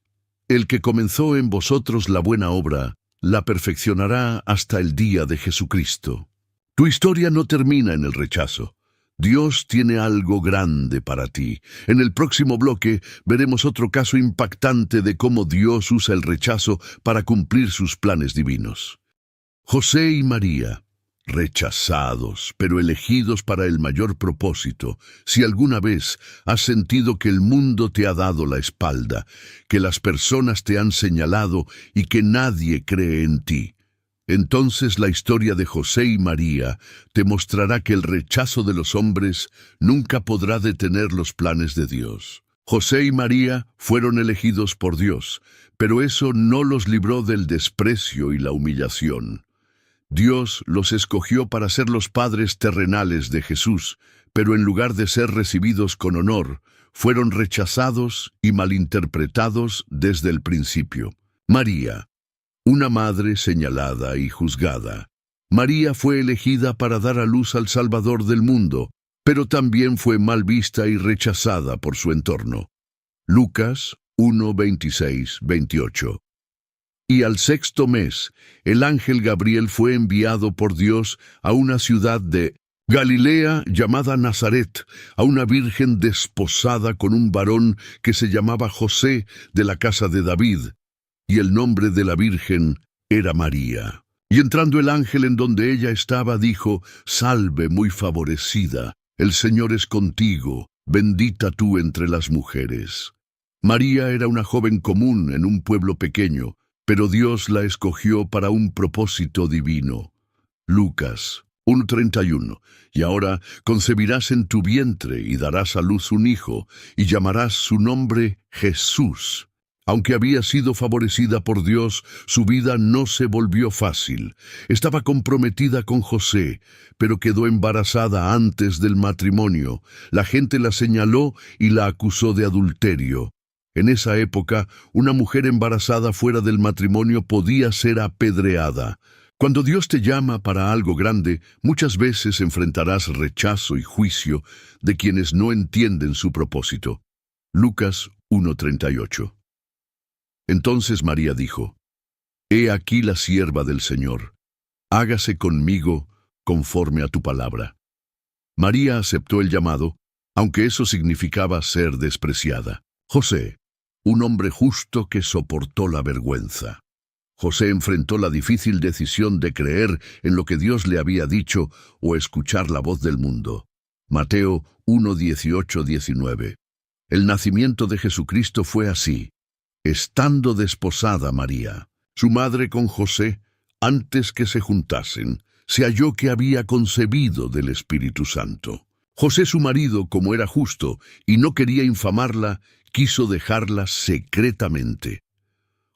El que comenzó en vosotros la buena obra, la perfeccionará hasta el día de Jesucristo. Tu historia no termina en el rechazo. Dios tiene algo grande para ti. En el próximo bloque veremos otro caso impactante de cómo Dios usa el rechazo para cumplir sus planes divinos. José y María, rechazados, pero elegidos para el mayor propósito. Si alguna vez has sentido que el mundo te ha dado la espalda, que las personas te han señalado y que nadie cree en ti, entonces la historia de José y María te mostrará que el rechazo de los hombres nunca podrá detener los planes de Dios. José y María fueron elegidos por Dios, pero eso no los libró del desprecio y la humillación. Dios los escogió para ser los padres terrenales de Jesús, pero en lugar de ser recibidos con honor, fueron rechazados y malinterpretados desde el principio. María, una madre señalada y juzgada. María fue elegida para dar a luz al Salvador del mundo, pero también fue mal vista y rechazada por su entorno. Lucas 1:26-28. Y al sexto mes, el ángel Gabriel fue enviado por Dios a una ciudad de Galilea llamada Nazaret, a una virgen desposada con un varón que se llamaba José, de la casa de David, y el nombre de la virgen era María. Y entrando el ángel en donde ella estaba, dijo: Salve, muy favorecida, el Señor es contigo, bendita tú entre las mujeres. María era una joven común en un pueblo pequeño, pero Dios la escogió para un propósito divino. Lucas 1:31. Y ahora concebirás en tu vientre y darás a luz un hijo, y llamarás su nombre Jesús. Aunque había sido favorecida por Dios, su vida no se volvió fácil. Estaba comprometida con José, pero quedó embarazada antes del matrimonio. La gente la señaló y la acusó de adulterio. En esa época, una mujer embarazada fuera del matrimonio podía ser apedreada. Cuando Dios te llama para algo grande, muchas veces enfrentarás rechazo y juicio de quienes no entienden su propósito. Lucas 1:38. Entonces María dijo: He aquí la sierva del Señor, hágase conmigo conforme a tu palabra. María aceptó el llamado, aunque eso significaba ser despreciada. José, un hombre justo que soportó la vergüenza. José enfrentó la difícil decisión de creer en lo que Dios le había dicho o escuchar la voz del mundo. Mateo 1:18-19. El nacimiento de Jesucristo fue así. Estando desposada María, su madre con José, antes que se juntasen, se halló que había concebido del Espíritu Santo. José, su marido, como era justo y no quería infamarla, quiso dejarla secretamente.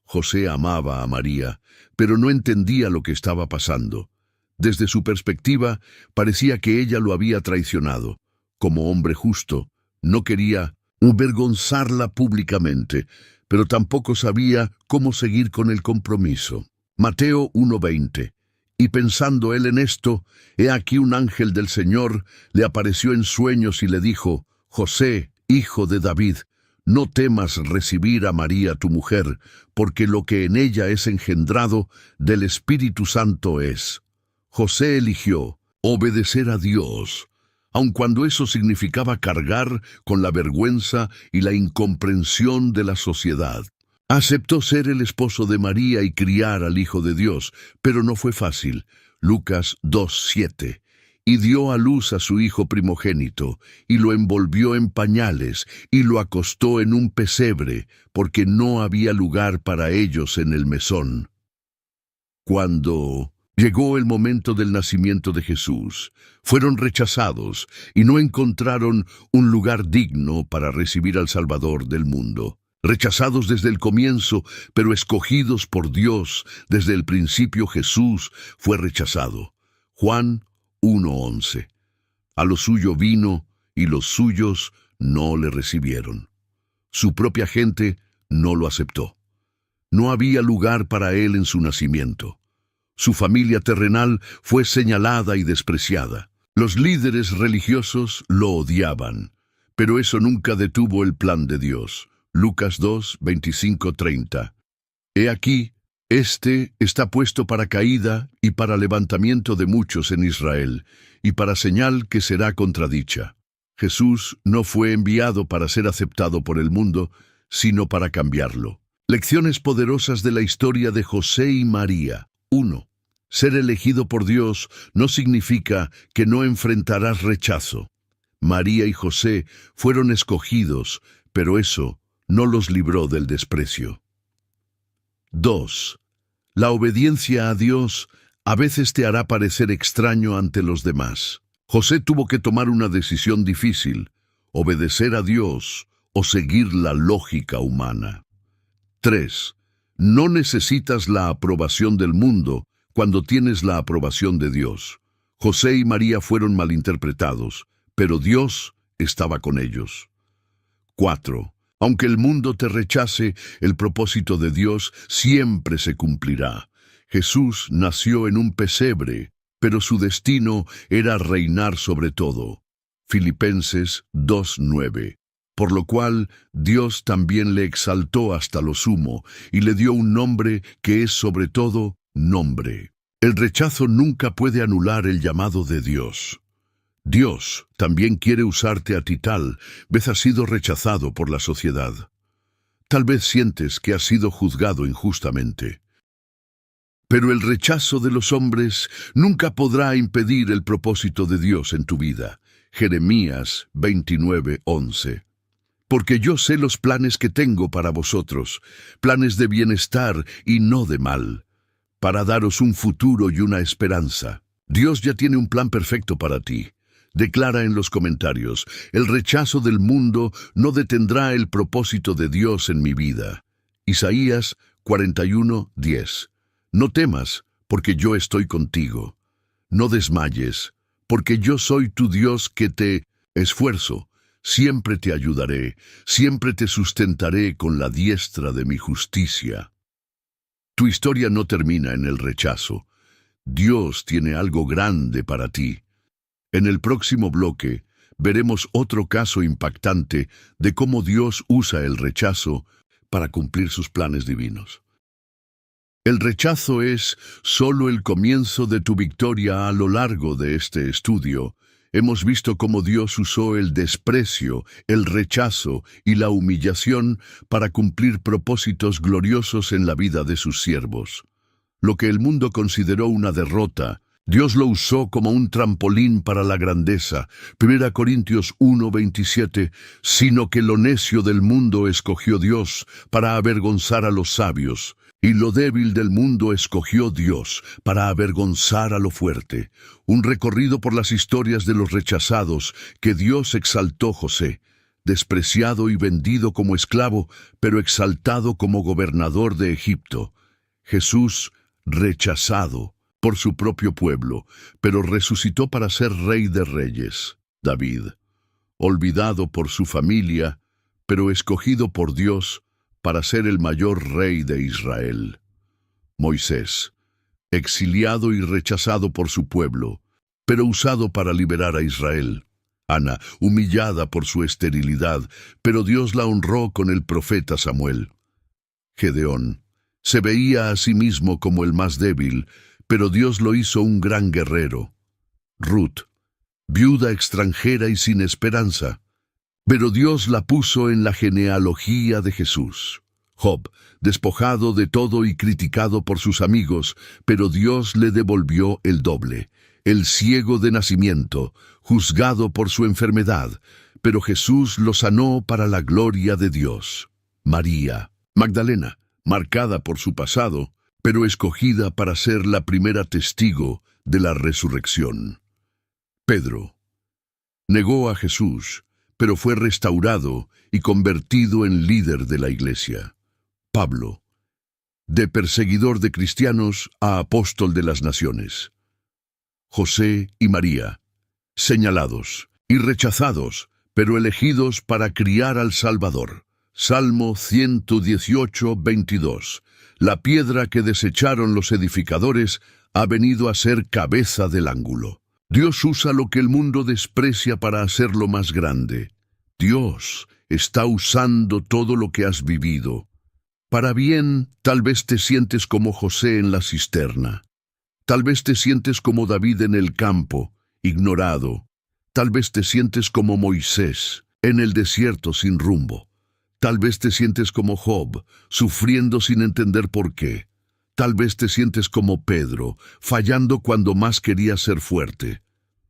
José amaba a María, pero no entendía lo que estaba pasando. Desde su perspectiva, parecía que ella lo había traicionado. Como hombre justo, no quería avergonzarla públicamente, pero tampoco sabía cómo seguir con el compromiso. Mateo 1:20. Y pensando él en esto, he aquí un ángel del Señor le apareció en sueños y le dijo: José, hijo de David, no temas recibir a María tu mujer, porque lo que en ella es engendrado del Espíritu Santo es. José eligió obedecer a Dios, aun cuando eso significaba cargar con la vergüenza y la incomprensión de la sociedad. Aceptó ser el esposo de María y criar al Hijo de Dios, pero no fue fácil. Lucas 2:7. Y dio a luz a su hijo primogénito, y lo envolvió en pañales, y lo acostó en un pesebre, porque no había lugar para ellos en el mesón. Cuando llegó el momento del nacimiento de Jesús, fueron rechazados y no encontraron un lugar digno para recibir al Salvador del mundo. Rechazados desde el comienzo, pero escogidos por Dios desde el principio. Jesús fue rechazado. Juan 1:11. A lo suyo vino, y los suyos no le recibieron. Su propia gente no lo aceptó. No había lugar para él en su nacimiento. Su familia terrenal fue señalada y despreciada. Los líderes religiosos lo odiaban, pero eso nunca detuvo el plan de Dios. Lucas 2:25-30. He aquí, este está puesto para caída y para levantamiento de muchos en Israel, y para señal que será contradicha. Jesús no fue enviado para ser aceptado por el mundo, sino para cambiarlo. Lecciones poderosas de la historia de José y María. 1. Ser elegido por Dios no significa que no enfrentarás rechazo. María y José fueron escogidos, pero eso no los libró del desprecio. 2. La obediencia a Dios a veces te hará parecer extraño ante los demás. José tuvo que tomar una decisión difícil: obedecer a Dios o seguir la lógica humana. 3. No necesitas la aprobación del mundo cuando tienes la aprobación de Dios. José y María fueron malinterpretados, pero Dios estaba con ellos. 4. Aunque el mundo te rechace, el propósito de Dios siempre se cumplirá. Jesús nació en un pesebre, pero su destino era reinar sobre todo. Filipenses 2:9. Por lo cual Dios también le exaltó hasta lo sumo, y le dio un nombre que es sobre todo nombre. El rechazo nunca puede anular el llamado de Dios. Dios también quiere usarte a ti. Tal vez has sido rechazado por la sociedad. Tal vez sientes que has sido juzgado injustamente. Pero el rechazo de los hombres nunca podrá impedir el propósito de Dios en tu vida. Jeremías 29:11. Porque yo sé los planes que tengo para vosotros, planes de bienestar y no de mal, para daros un futuro y una esperanza. Dios ya tiene un plan perfecto para ti. Declara en los comentarios: el rechazo del mundo no detendrá el propósito de Dios en mi vida. Isaías 41:10. No temas, porque yo estoy contigo. No desmayes, porque yo soy tu Dios que te esfuerzo. Siempre te ayudaré, siempre te sustentaré con la diestra de mi justicia. Tu historia no termina en el rechazo. Dios tiene algo grande para ti. En el próximo bloque, veremos otro caso impactante de cómo Dios usa el rechazo para cumplir sus planes divinos. El rechazo es solo el comienzo de tu victoria. A lo largo de este estudio, hemos visto cómo Dios usó el desprecio, el rechazo y la humillación para cumplir propósitos gloriosos en la vida de sus siervos. Lo que el mundo consideró una derrota, Dios lo usó como un trampolín para la grandeza. 1 Corintios 1:27, sino que lo necio del mundo escogió Dios para avergonzar a los sabios, y lo débil del mundo escogió Dios para avergonzar a lo fuerte. Un recorrido por las historias de los rechazados que Dios exaltó. José, despreciado y vendido como esclavo, pero exaltado como gobernador de Egipto. Jesús, rechazado por su propio pueblo, pero resucitó para ser Rey de Reyes. David, olvidado por su familia, pero escogido por Dios para ser el mayor rey de Israel. Moisés, exiliado y rechazado por su pueblo, pero usado para liberar a Israel. Ana, humillada por su esterilidad, pero Dios la honró con el profeta Samuel. Gedeón, se veía a sí mismo como el más débil, pero Dios lo hizo un gran guerrero. Ruth, viuda extranjera y sin esperanza, pero Dios la puso en la genealogía de Jesús. Job, despojado de todo y criticado por sus amigos, pero Dios le devolvió el doble. El ciego de nacimiento, juzgado por su enfermedad, pero Jesús lo sanó para la gloria de Dios. María Magdalena, marcada por su pasado, pero escogida para ser la primera testigo de la resurrección. Pedro, negó a Jesús, pero fue restaurado y convertido en líder de la iglesia. Pablo, de perseguidor de cristianos a apóstol de las naciones. José y María, señalados y rechazados, pero elegidos para criar al Salvador. Salmo 118, 22. La piedra que desecharon los edificadores ha venido a ser cabeza del ángulo. Dios usa lo que el mundo desprecia para hacerlo más grande. Dios está usando todo lo que has vivido. Para bien, tal vez te sientes como José en la cisterna. Tal vez te sientes como David en el campo, ignorado. Tal vez te sientes como Moisés, en el desierto sin rumbo. Tal vez te sientes como Job, sufriendo sin entender por qué. Tal vez te sientes como Pedro, fallando cuando más querías ser fuerte.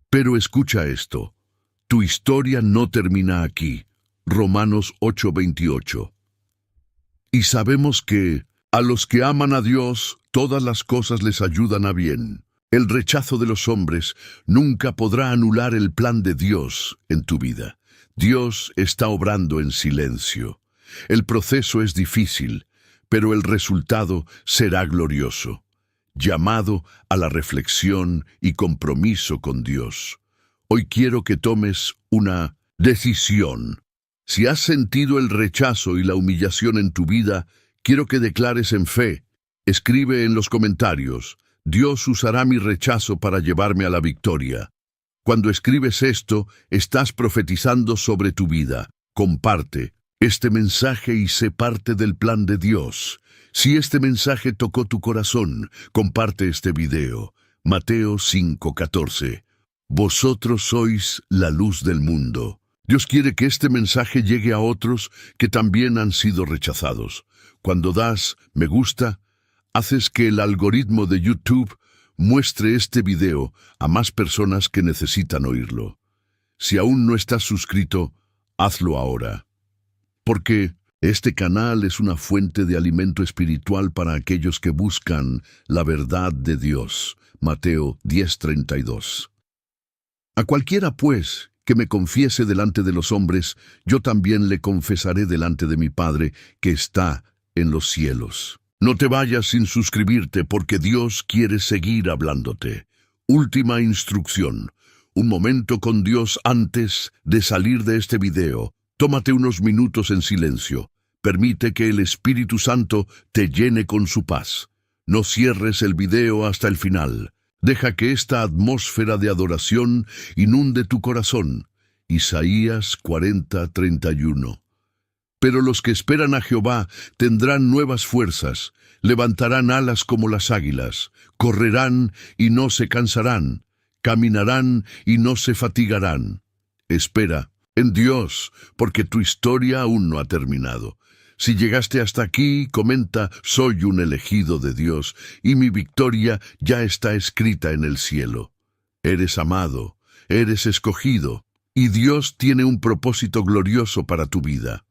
Pero escucha esto. Tu historia no termina aquí. Romanos 8:28. Y sabemos que, a los que aman a Dios, todas las cosas les ayudan a bien. El rechazo de los hombres nunca podrá anular el plan de Dios en tu vida. Dios está obrando en silencio. El proceso es difícil, pero el resultado será glorioso. Llamado a la reflexión y compromiso con Dios. Hoy quiero que tomes una decisión. Si has sentido el rechazo y la humillación en tu vida, quiero que declares en fe. Escribe en los comentarios: Dios usará mi rechazo para llevarme a la victoria. Cuando escribes esto, estás profetizando sobre tu vida. Comparte este mensaje y sé parte del plan de Dios. Si este mensaje tocó tu corazón, comparte este video. Mateo 5:14. Vosotros sois la luz del mundo. Dios quiere que este mensaje llegue a otros que también han sido rechazados. Cuando das me gusta, haces que el algoritmo de YouTube muestre este video a más personas que necesitan oírlo. Si aún no estás suscrito, hazlo ahora. Porque este canal es una fuente de alimento espiritual para aquellos que buscan la verdad de Dios. Mateo 10:32. A cualquiera, pues, que me confiese delante de los hombres, yo también le confesaré delante de mi Padre que está en los cielos. No te vayas sin suscribirte porque Dios quiere seguir hablándote. Última instrucción. Un momento con Dios antes de salir de este video. Tómate unos minutos en silencio. Permite que el Espíritu Santo te llene con su paz. No cierres el video hasta el final. Deja que esta atmósfera de adoración inunde tu corazón. Isaías 40:31. Pero los que esperan a Jehová tendrán nuevas fuerzas, levantarán alas como las águilas, correrán y no se cansarán, caminarán y no se fatigarán. Espera en Dios, porque tu historia aún no ha terminado. Si llegaste hasta aquí, comenta: soy un elegido de Dios y mi victoria ya está escrita en el cielo. Eres amado, eres escogido, y Dios tiene un propósito glorioso para tu vida.